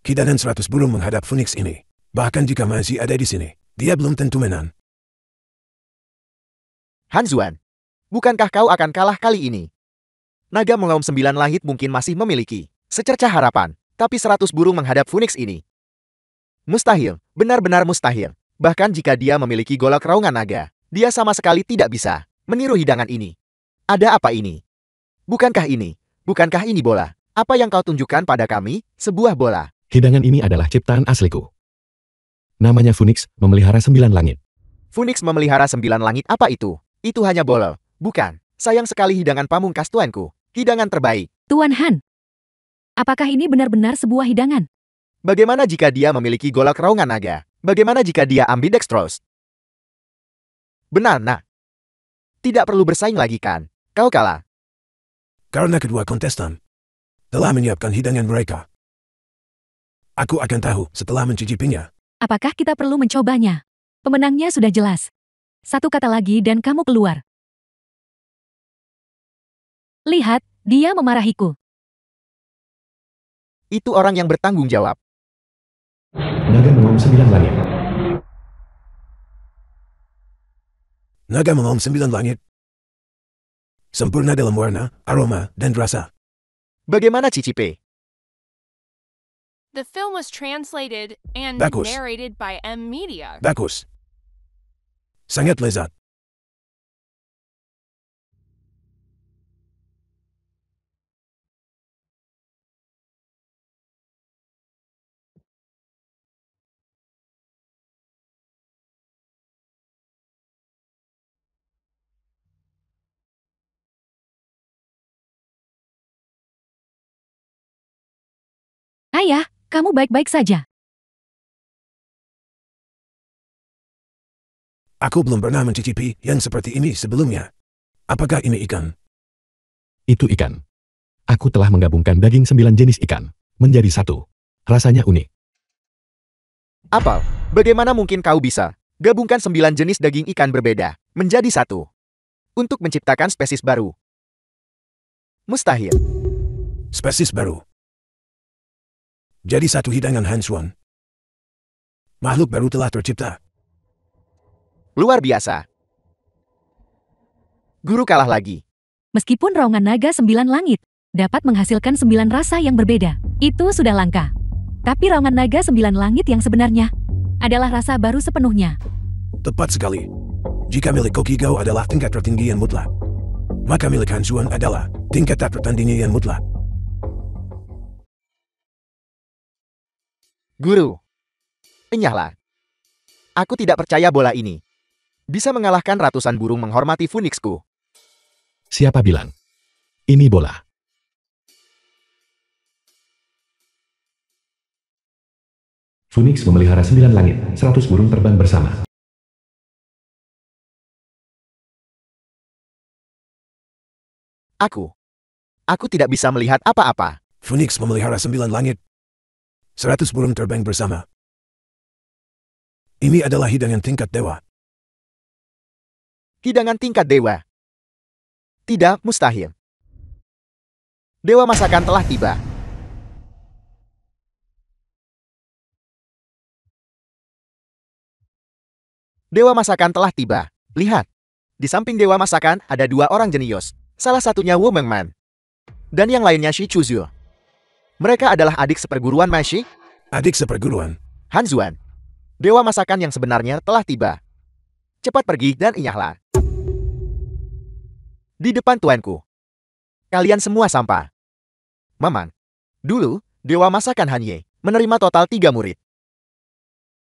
Hidangan 100 burung menghadap Phoenix ini. Bahkan jika masih ada di sini, dia belum tentu menang. Hanzuan, bukankah kau akan kalah kali ini? Naga mengaum 9 langit mungkin masih memiliki secercah harapan, tapi 100 burung menghadap Phoenix ini mustahil, benar-benar mustahil. Bahkan jika dia memiliki golok raungan naga, dia sama sekali tidak bisa meniru hidangan ini. Ada apa ini? Bukankah ini bola? Apa yang kau tunjukkan pada kami? Sebuah bola. Hidangan ini adalah ciptaan asliku. Namanya Phoenix, memelihara 9 langit. Phoenix memelihara 9 langit apa itu? Itu hanya bola. Bukan. Sayang sekali hidangan pamungkas tuanku. Hidangan terbaik. Tuan Han. Apakah ini benar-benar sebuah hidangan? Bagaimana jika dia memiliki golok raungan naga? Bagaimana jika dia ambidextrous? Benar, nak. Tidak perlu bersaing lagi kan? Kau kalah. Karena kedua kontestan telah menyiapkan hidangan mereka. Aku akan tahu setelah mencicipinya. Apakah kita perlu mencobanya? Pemenangnya sudah jelas. Satu kata lagi dan kamu keluar. Lihat, dia memarahiku. Itu orang yang bertanggung jawab. Naga mengaum 9 langit. Naga mengaum 9 langit. Sempurna dalam warna, aroma, dan rasa. Bagaimana cicipe? The film was translated and Bagus. narrated by M Media. Bagus. Sangat lezat. Ayah, kamu baik-baik saja. Aku belum pernah mencicipi yang seperti ini sebelumnya. Apakah ini ikan? Itu ikan. Aku telah menggabungkan daging 9 jenis ikan menjadi satu. Rasanya unik. Apel, bagaimana mungkin kau bisa gabungkan 9 jenis daging ikan berbeda menjadi satu untuk menciptakan spesies baru? Mustahil. Spesies baru. Jadi satu hidangan Hansuan. Makhluk baru telah tercipta. Luar biasa. Guru kalah lagi. Meskipun raungan naga 9 langit dapat menghasilkan 9 rasa yang berbeda, itu sudah langka. Tapi raungan naga 9 langit yang sebenarnya adalah rasa baru sepenuhnya. Tepat sekali. Jika milik Kokigao adalah tingkat tertinggi yang mutlak, maka milik Hansuan adalah tingkat tak tertandingi yang mutlak. Guru, enyahlah. Aku tidak percaya bola ini bisa mengalahkan ratusan burung menghormati Phoenixku. Siapa bilang? Ini bola. Phoenix memelihara 9 langit, 100 burung terbang bersama. Aku tidak bisa melihat apa-apa. Phoenix memelihara 9 langit, 100 burung terbang bersama. Ini adalah hidangan tingkat dewa. Hidangan tingkat dewa. Tidak, mustahil. Dewa masakan telah tiba. Dewa masakan telah tiba. Lihat. Di samping dewa masakan ada 2 orang jenius. Salah satunya Wu Mengman. Dan yang lainnya Shi Chuzhu. Mereka adalah adik seperguruan Mashi, Adik seperguruan. Hanzuan. Dewa masakan yang sebenarnya telah tiba. Cepat pergi dan enyahlah. Di depan tuanku. Kalian semua sampah. Mamang. Dulu, Dewa Masakan Hanye menerima total 3 murid.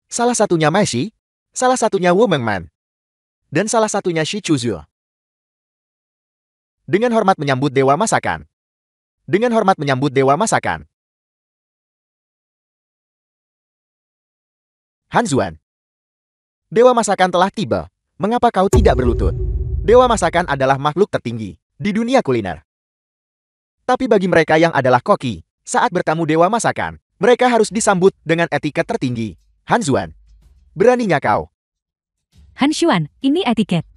Salah satunya Mashi, salah satunya Wu Mengman, dan salah satunya Shi Chuzhu. Dengan hormat menyambut Dewa Masakan. Dengan hormat menyambut Dewa Masakan. Hanzuan. Dewa Masakan telah tiba. Mengapa kau tidak berlutut? Dewa Masakan adalah makhluk tertinggi di dunia kuliner. Tapi bagi mereka yang adalah koki, saat bertamu Dewa Masakan, mereka harus disambut dengan etiket tertinggi. Hanzuan. Beraninya kau? Hanshuan, ini etiket.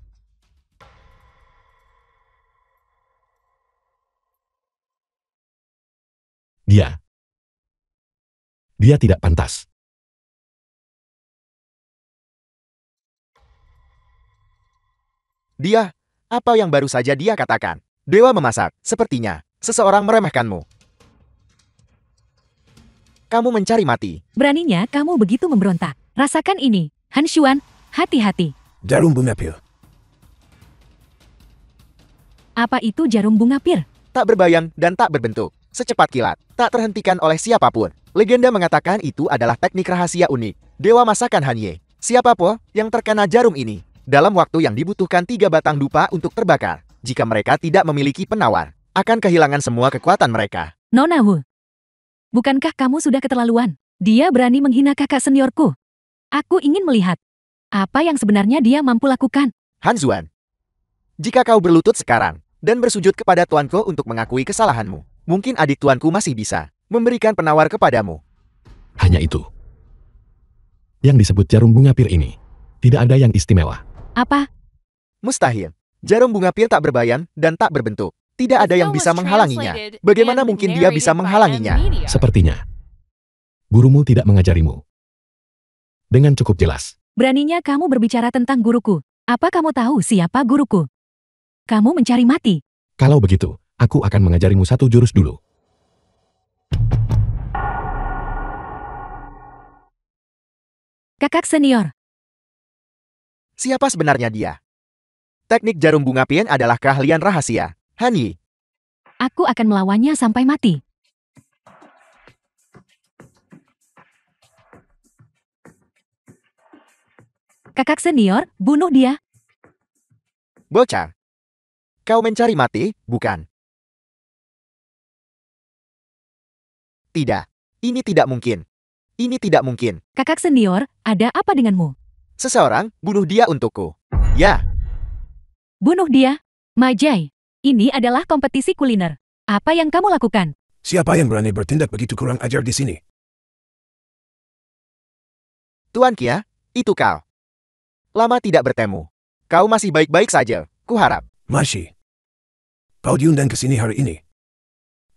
Dia tidak pantas. Dia, apa yang baru saja dia katakan? Dewa memasak, sepertinya seseorang meremehkanmu. Kamu mencari mati. Beraninya kamu begitu memberontak. Rasakan ini, Hanshuan, hati-hati. Jarum bunga pil. Apa itu jarum bunga pir? Tak berbayang dan tak berbentuk. Secepat kilat, tak terhentikan oleh siapapun. Legenda mengatakan itu adalah teknik rahasia unik. Dewa Masakan Hanye. Siapapun yang terkena jarum ini, dalam waktu yang dibutuhkan 3 batang dupa untuk terbakar. Jika mereka tidak memiliki penawar, akan kehilangan semua kekuatan mereka. Nona Wu. Bukankah kamu sudah keterlaluan? Dia berani menghina kakak seniorku. Aku ingin melihat apa yang sebenarnya dia mampu lakukan. Hanzuan. Jika kau berlutut sekarang, dan bersujud kepada tuanku untuk mengakui kesalahanmu, mungkin adik tuanku masih bisa memberikan penawar kepadamu. Hanya itu. Yang disebut jarum bunga pir ini, tidak ada yang istimewa. Apa? Mustahil. Jarum bunga pir tak berbayan dan tak berbentuk. Tidak ada yang bisa menghalanginya. Bagaimana mungkin dia bisa menghalanginya? Sepertinya gurumu tidak mengajarimu dengan cukup jelas. Beraninya kamu berbicara tentang guruku. Apa kamu tahu siapa guruku? Kamu mencari mati. Kalau begitu, aku akan mengajarimu satu jurus dulu. Kakak senior. Siapa sebenarnya dia? Teknik jarum bunga Pien adalah keahlian rahasia. Han Yi. Aku akan melawannya sampai mati. Kakak senior, bunuh dia. Bocah. Kau mencari mati, bukan? Tidak. Ini tidak mungkin. Ini tidak mungkin. Kakak senior, ada apa denganmu? Seseorang bunuh dia untukku. Ya, Bunuh dia. Majai, ini adalah kompetisi kuliner. Apa yang kamu lakukan? Siapa yang berani bertindak begitu kurang ajar di sini? Tuan Kia, itu kau. Lama tidak bertemu. Kau masih baik-baik saja, kuharap. Masih. Kau diundang ke sini hari ini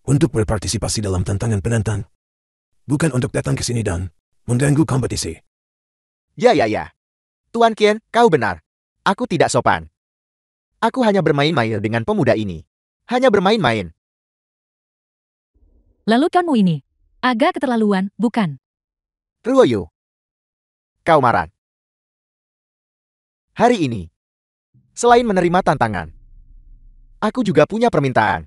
untuk berpartisipasi dalam tantangan penantang. Bukan untuk datang ke sini dan mengganggu kompetisi. Ya. Tuan Kien, kau benar. Aku tidak sopan. Aku hanya bermain-main dengan pemuda ini. Hanya bermain-main. Lalu kamu ini agak keterlaluan, bukan? Ruoyu. Kau marah. Hari ini, selain menerima tantangan, aku juga punya permintaan.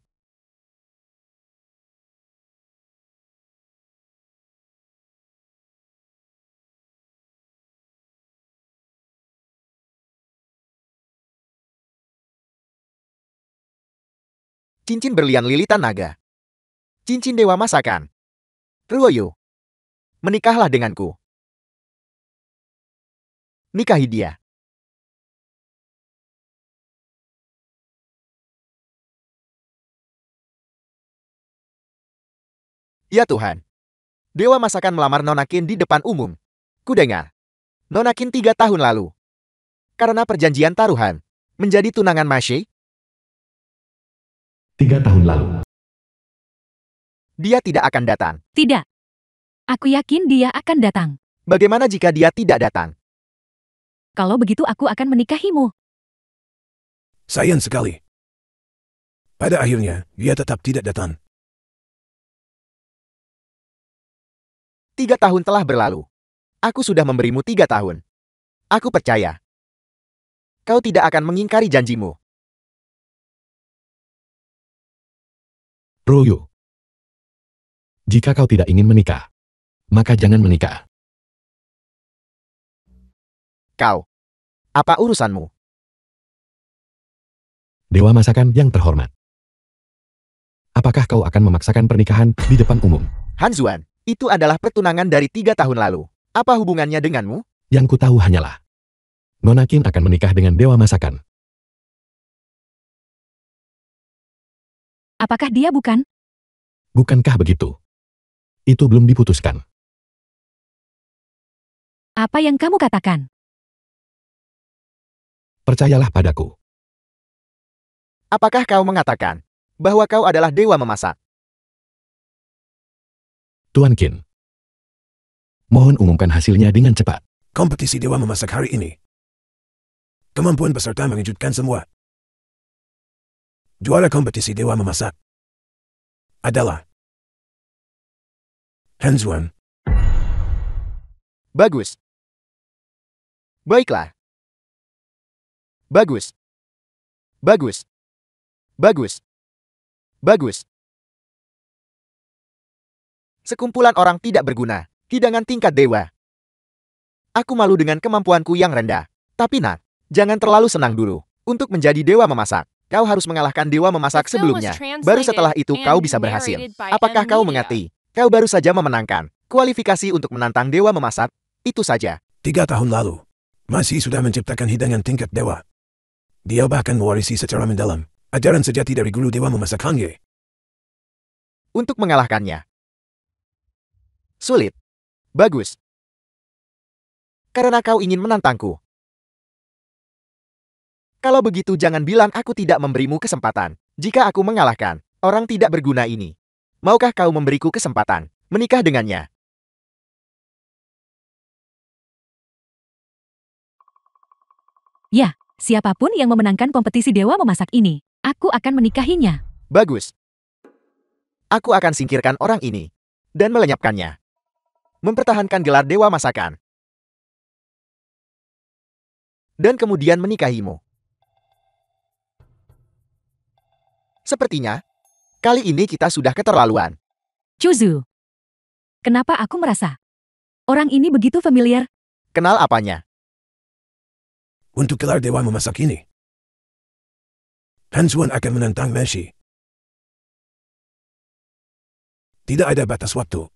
Cincin berlian lilitan naga. Cincin dewa masakan. Ruoyu. Menikahlah denganku. Nikahi dia. Ya Tuhan. Dewa masakan melamar Nona Qin di depan umum. Kudengar. Nona Qin 3 tahun lalu. Karena perjanjian taruhan. Menjadi tunangan Mashe, 3 tahun lalu. dia tidak akan datang. Tidak. Aku yakin dia akan datang. Bagaimana jika dia tidak datang? Kalau begitu aku akan menikahimu. Sayang sekali. Pada akhirnya, dia tetap tidak datang. 3 tahun telah berlalu. Aku sudah memberimu 3 tahun. Aku percaya. Kau tidak akan mengingkari janjimu. Royo. Jika kau tidak ingin menikah, maka jangan menikah. Kau. Apa urusanmu? Dewa masakan yang terhormat. Apakah kau akan memaksakan pernikahan di depan umum? Han Zuan, itu adalah pertunangan dari 3 tahun lalu. Apa hubungannya denganmu? Yang ku tahu hanyalah Nona Qin akan menikah dengan Dewa masakan. Apakah dia bukan? Bukankah begitu? Itu belum diputuskan. Apa yang kamu katakan? Percayalah padaku. Apakah kau mengatakan bahwa kau adalah dewa memasak? Tuan Qin. Mohon umumkan hasilnya dengan cepat. Kompetisi dewa memasak hari ini. Kemampuan peserta mengejutkan semua. Juara kompetisi dewa memasak adalah Han Zuan. Bagus. Baiklah. Bagus. Bagus. Bagus. Bagus. Sekumpulan orang tidak berguna. Hidangan tingkat dewa. Aku malu dengan kemampuanku yang rendah. Tapi nak, jangan terlalu senang dulu. Untuk menjadi dewa memasak, kau harus mengalahkan dewa memasak The film was sebelumnya. translated Baru setelah itu kau and bisa berhasil. narrated by Apakah M kau Media. mengerti? Kau baru saja memenangkan kualifikasi untuk menantang dewa memasak. Itu saja. 3 tahun lalu, Masih sudah menciptakan hidangan tingkat dewa. Dia bahkan mewarisi secara mendalam ajaran sejati dari guru dewa memasak Han Ye. Untuk mengalahkannya. Sulit. Bagus. Karena kau ingin menantangku. Kalau begitu jangan bilang aku tidak memberimu kesempatan. Jika aku mengalahkan orang tidak berguna ini. Maukah kau memberiku kesempatan menikah dengannya? Ya, siapapun yang memenangkan kompetisi dewa memasak ini, aku akan menikahinya. Bagus. Aku akan singkirkan orang ini dan melenyapkannya. Mempertahankan gelar dewa masakan. dan kemudian menikahimu. Sepertinya, kali ini kita sudah keterlaluan. Chuzu. Kenapa aku merasa orang ini begitu familiar? Kenal apanya? Untuk gelar dewa memasak ini, Han Xuan akan menentang Meshi. Tidak ada batas waktu.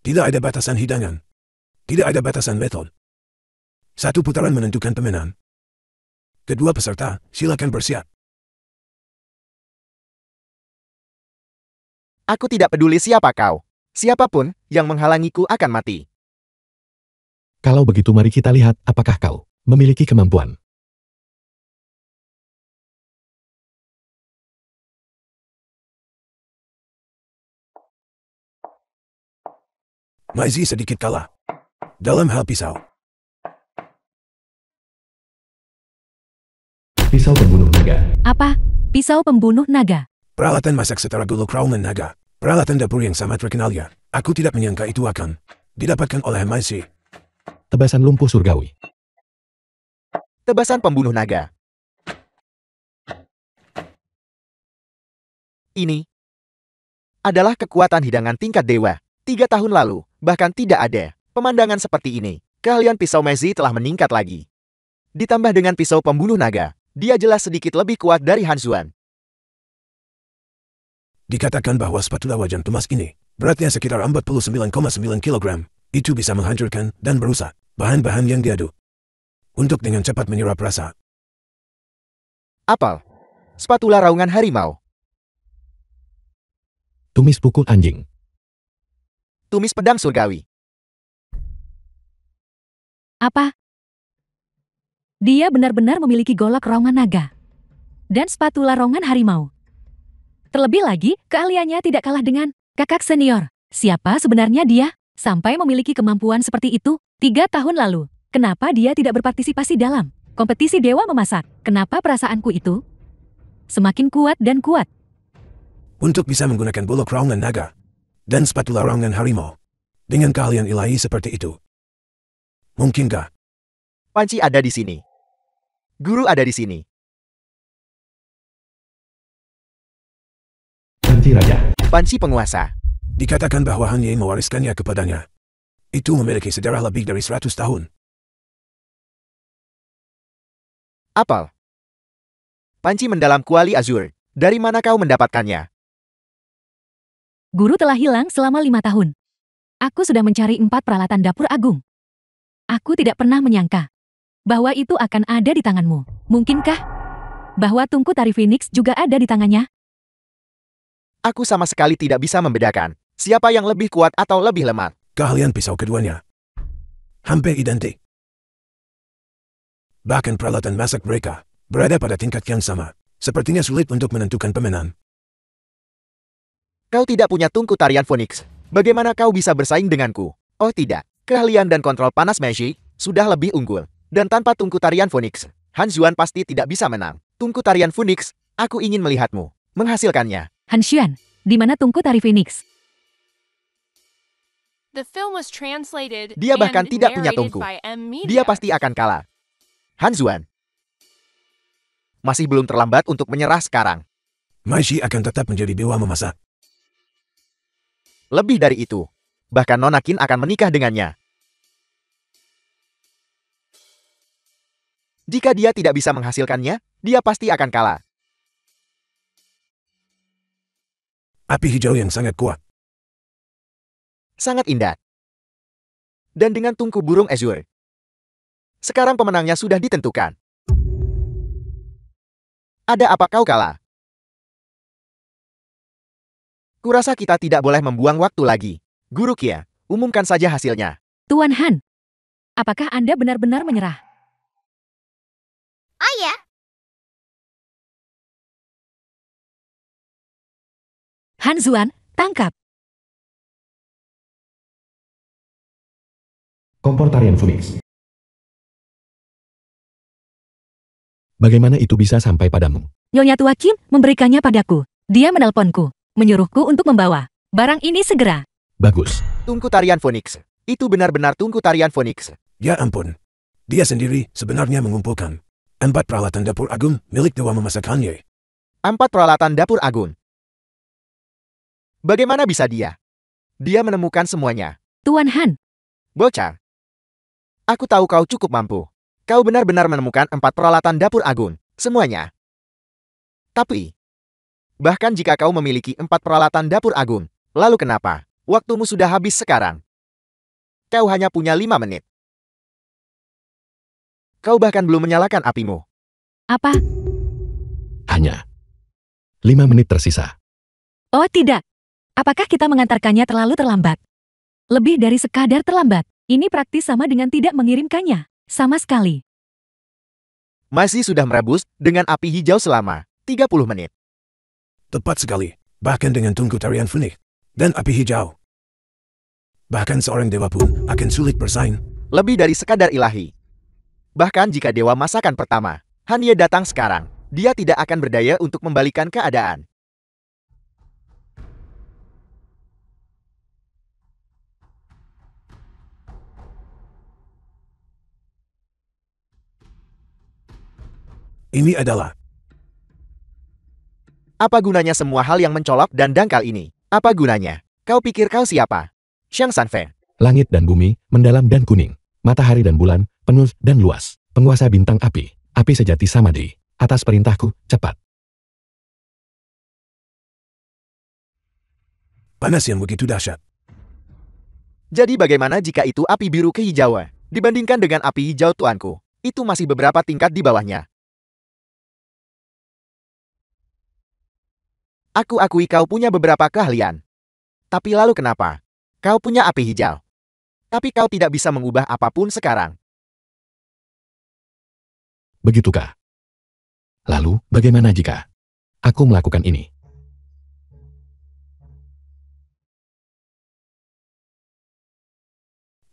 Tidak ada batasan hidangan. Tidak ada batasan metode. Satu putaran menentukan pemenang. Kedua peserta, silakan bersiap. Aku tidak peduli siapa kau. Siapapun yang menghalangiku akan mati. Kalau begitu mari kita lihat apakah kau memiliki kemampuan. Maizi sedikit kalah. Dalam hal pisau. Pisau pembunuh naga. Apa? Pisau pembunuh naga. Peralatan masak setara gulung Crowman naga. Peralatan dapur yang sangat terkenal ya. Aku tidak menyangka itu akan didapatkan oleh Maizi. Tebasan lumpuh surgawi. Tebasan pembunuh naga. Ini adalah kekuatan hidangan tingkat dewa. 3 tahun lalu, bahkan tidak ada pemandangan seperti ini. Keahlian pisau Maizi telah meningkat lagi. Ditambah dengan pisau pembunuh naga, dia jelas sedikit lebih kuat dari Han Xuan. Dikatakan bahwa spatula wajan tumas ini beratnya sekitar 49,9 kg. Itu bisa menghancurkan dan merusak bahan-bahan yang diaduk untuk dengan cepat menyerap rasa. Apel. Spatula raungan harimau. Tumis pukul anjing. Tumis pedang surgawi. Apa? Dia benar-benar memiliki golok raungan naga. Dan spatula raungan harimau. Terlebih lagi, keahliannya tidak kalah dengan kakak senior. Siapa sebenarnya dia? Sampai memiliki kemampuan seperti itu 3 tahun lalu. Kenapa dia tidak berpartisipasi dalam kompetisi dewa memasak? Kenapa perasaanku itu semakin kuat dan kuat? Untuk bisa menggunakan bulok raungan naga dan spatula raungan harimau dengan keahlian ilahi seperti itu. Mungkinkah? Panci ada di sini. Guru ada di sini. Panci raja. Panci penguasa. Dikatakan bahwa Han Ye mewariskannya kepadanya. Itu memiliki sejarah lebih dari 100 tahun. Apel. Panci mendalam kuali azur. Dari mana kau mendapatkannya? Guru telah hilang selama 5 tahun. Aku sudah mencari 4 peralatan dapur agung. Aku tidak pernah menyangka bahwa itu akan ada di tanganmu. Mungkinkah bahwa tungku tari Phoenix juga ada di tangannya? Aku sama sekali tidak bisa membedakan siapa yang lebih kuat atau lebih lemah. Keahlian pisau keduanya hampir identik. Bahkan peralatan masak mereka berada pada tingkat yang sama. Sepertinya sulit untuk menentukan pemenang. Kau tidak punya tungku tarian Phoenix. Bagaimana kau bisa bersaing denganku? Oh tidak, keahlian dan kontrol panas Meshi sudah lebih unggul. Dan tanpa tungku tarian Phoenix, Han Xuan pasti tidak bisa menang. Tungku tarian Phoenix, aku ingin melihatmu menghasilkannya. Han Xuan, di mana tungku tari Phoenix? The film was translated Dia bahkan and tidak punya narrated tungku. by M Media. Dia pasti akan kalah. Han Xuan. Masih belum terlambat untuk menyerah sekarang. Maishi akan tetap menjadi dewa memasak. Lebih dari itu, bahkan Nona Qin akan menikah dengannya. Jika dia tidak bisa menghasilkannya, dia pasti akan kalah. Api hijau yang sangat kuat. Sangat indah. Dan dengan tungku burung azur. Sekarang pemenangnya sudah ditentukan. Ada apa kau kalah? Kurasa kita tidak boleh membuang waktu lagi. Guru Kia, umumkan saja hasilnya. Tuan Han, apakah Anda benar-benar menyerah? Ayah, Han Xuan, tangkap. Kompor tarian Phoenix. Bagaimana itu bisa sampai padamu? Nyonya Tua Kim memberikannya padaku. Dia menelponku, menyuruhku untuk membawa barang ini segera. Bagus. Tungku tarian Phoenix. Itu benar-benar tungku tarian Phoenix. Ya ampun. Dia sendiri sebenarnya mengumpulkan 4 peralatan dapur agung milik Dewa Memasak Han Ye. 4 peralatan dapur agung. Bagaimana bisa dia? Dia menemukan semuanya. Tuan Han, Bocah. Aku tahu kau cukup mampu. Kau benar-benar menemukan 4 peralatan dapur agung. Semuanya. Tapi, bahkan jika kau memiliki 4 peralatan dapur agung, lalu kenapa? Waktumu sudah habis sekarang. Kau hanya punya 5 menit. Kau bahkan belum menyalakan apimu. apa? Hanya 5 menit tersisa. Oh tidak. Apakah kita mengantarkannya terlalu terlambat? Lebih dari sekadar terlambat. Ini praktis sama dengan tidak mengirimkannya. Sama sekali. Masih sudah merebus dengan api hijau selama 30 menit. Tepat sekali, bahkan dengan tungku tarian Phoenix dan api hijau. Bahkan seorang dewa pun akan sulit bersaing. Lebih dari sekadar ilahi. Bahkan jika dewa masakan pertama, Han Ye datang sekarang, dia tidak akan berdaya untuk membalikan keadaan. Ini adalah Apa gunanya semua hal yang mencolok dan dangkal ini? Apa gunanya? Kau pikir kau siapa? Xiang Sanfeng. Langit dan bumi, mendalam dan kuning. Matahari dan bulan, penuh dan luas. Penguasa bintang api. Api sejati Samadhi. Atas perintahku, cepat. panas yang begitu dahsyat. Jadi bagaimana jika itu api biru kehijauan? Dibandingkan dengan api hijau tuanku, itu masih beberapa tingkat di bawahnya. Aku akui kau punya beberapa keahlian. Tapi lalu kenapa? Kau punya api hijau. Tapi kau tidak bisa mengubah apapun sekarang. Begitukah? Lalu, bagaimana jika aku melakukan ini?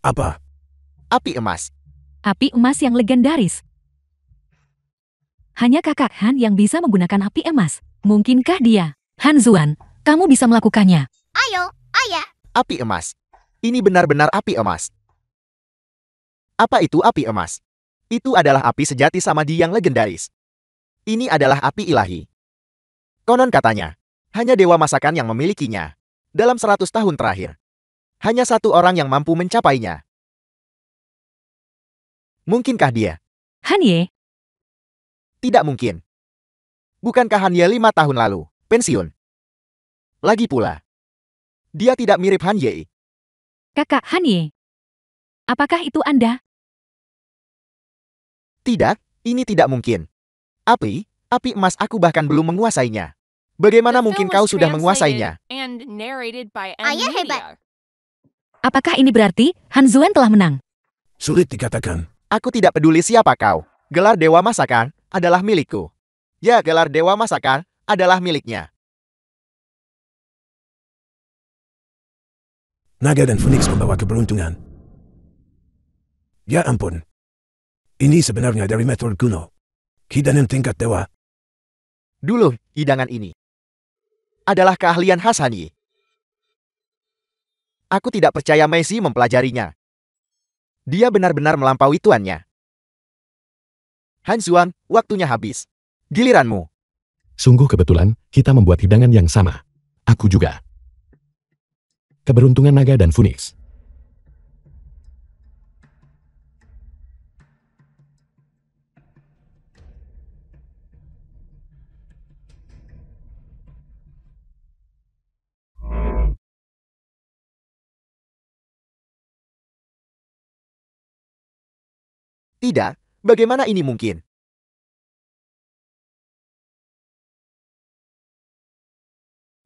Apa? Api emas. Api emas yang legendaris. Hanya kakak Han yang bisa menggunakan api emas. Mungkinkah dia? Han Zuan, kamu bisa melakukannya. Ayo, ayah. Api emas. Ini benar-benar api emas. Apa itu api emas? Itu adalah api sejati Samadhi yang legendaris. Ini adalah api ilahi. Konon katanya, hanya dewa masakan yang memilikinya. Dalam 100 tahun terakhir. Hanya satu orang yang mampu mencapainya. Mungkinkah dia? Han Ye, Tidak mungkin. Bukankah Han Ye 5 tahun lalu pensiun? Lagi pula, dia tidak mirip Han Ye. kakak Han Ye. Apakah itu Anda? Tidak, ini tidak mungkin. Api emas aku bahkan belum menguasainya. Bagaimana The mungkin film kau was sudah translated menguasainya? and narrated by Ayah M hebat. Media. Apakah ini berarti Han Zuan telah menang? Sulit dikatakan. Aku tidak peduli siapa kau. Gelar Dewa Masakan adalah milikku. Ya, gelar Dewa Masakan adalah miliknya. Naga dan Phoenix membawa keberuntungan. Ya ampun. Ini sebenarnya dari metode kuno. Hidangan tingkat dewa. Dulu, hidangan ini adalah keahlian khas Han Ye. Aku tidak percaya Messi mempelajarinya. Dia benar-benar melampaui tuannya. Han Zuan, waktunya habis. Giliranmu. Sungguh kebetulan, kita membuat hidangan yang sama. Aku juga. Keberuntungan naga dan Phoenix. Tidak, bagaimana ini mungkin?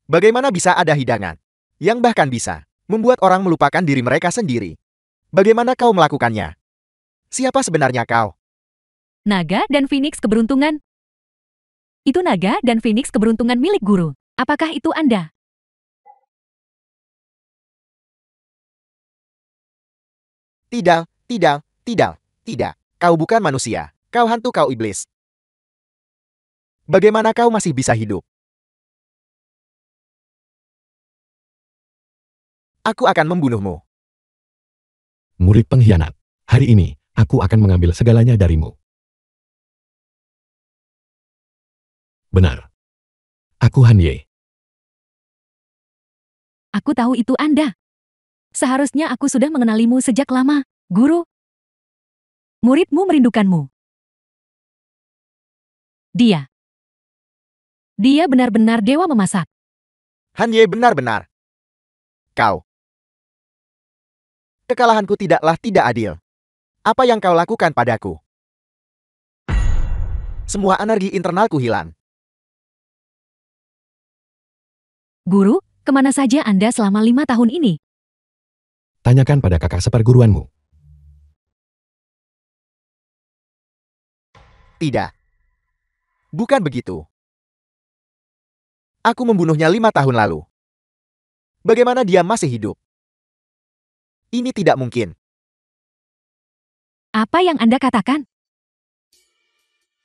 Bagaimana bisa ada hidangan yang bahkan bisa membuat orang melupakan diri mereka sendiri? Bagaimana kau melakukannya? Siapa sebenarnya kau? Naga dan Phoenix keberuntungan. Itu naga dan Phoenix keberuntungan milik guru. Apakah itu Anda? Tidak, tidak, tidak, tidak. Kau bukan manusia. Kau hantu, kau iblis. Bagaimana kau masih bisa hidup? Aku akan membunuhmu. Murid pengkhianat. Hari ini, aku akan mengambil segalanya darimu. Benar. Aku Han Ye. Aku tahu itu Anda. Seharusnya aku sudah mengenalimu sejak lama, guru. Muridmu merindukanmu. Dia benar-benar dewa memasak. Han Ye benar-benar. Kau. Kekalahanku tidaklah tidak adil. Apa yang kau lakukan padaku? Semua energi internalku hilang. Guru, kemana saja Anda selama 5 tahun ini? Tanyakan pada kakak seperguruanmu. Tidak. Bukan begitu. Aku membunuhnya 5 tahun lalu. Bagaimana dia masih hidup? Ini tidak mungkin. Apa yang Anda katakan?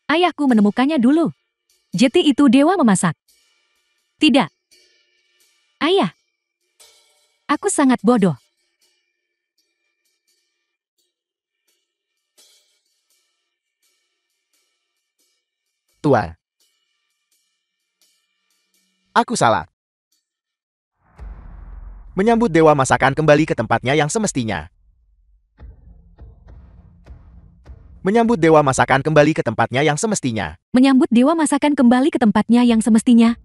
Ayahku menemukannya dulu. Jeti itu dewa memasak. Tidak. Ayah. Aku sangat bodoh. Tuan. Aku salah. Menyambut dewa masakan kembali ke tempatnya yang semestinya. Menyambut dewa masakan kembali ke tempatnya yang semestinya. Menyambut dewa masakan kembali ke tempatnya yang semestinya.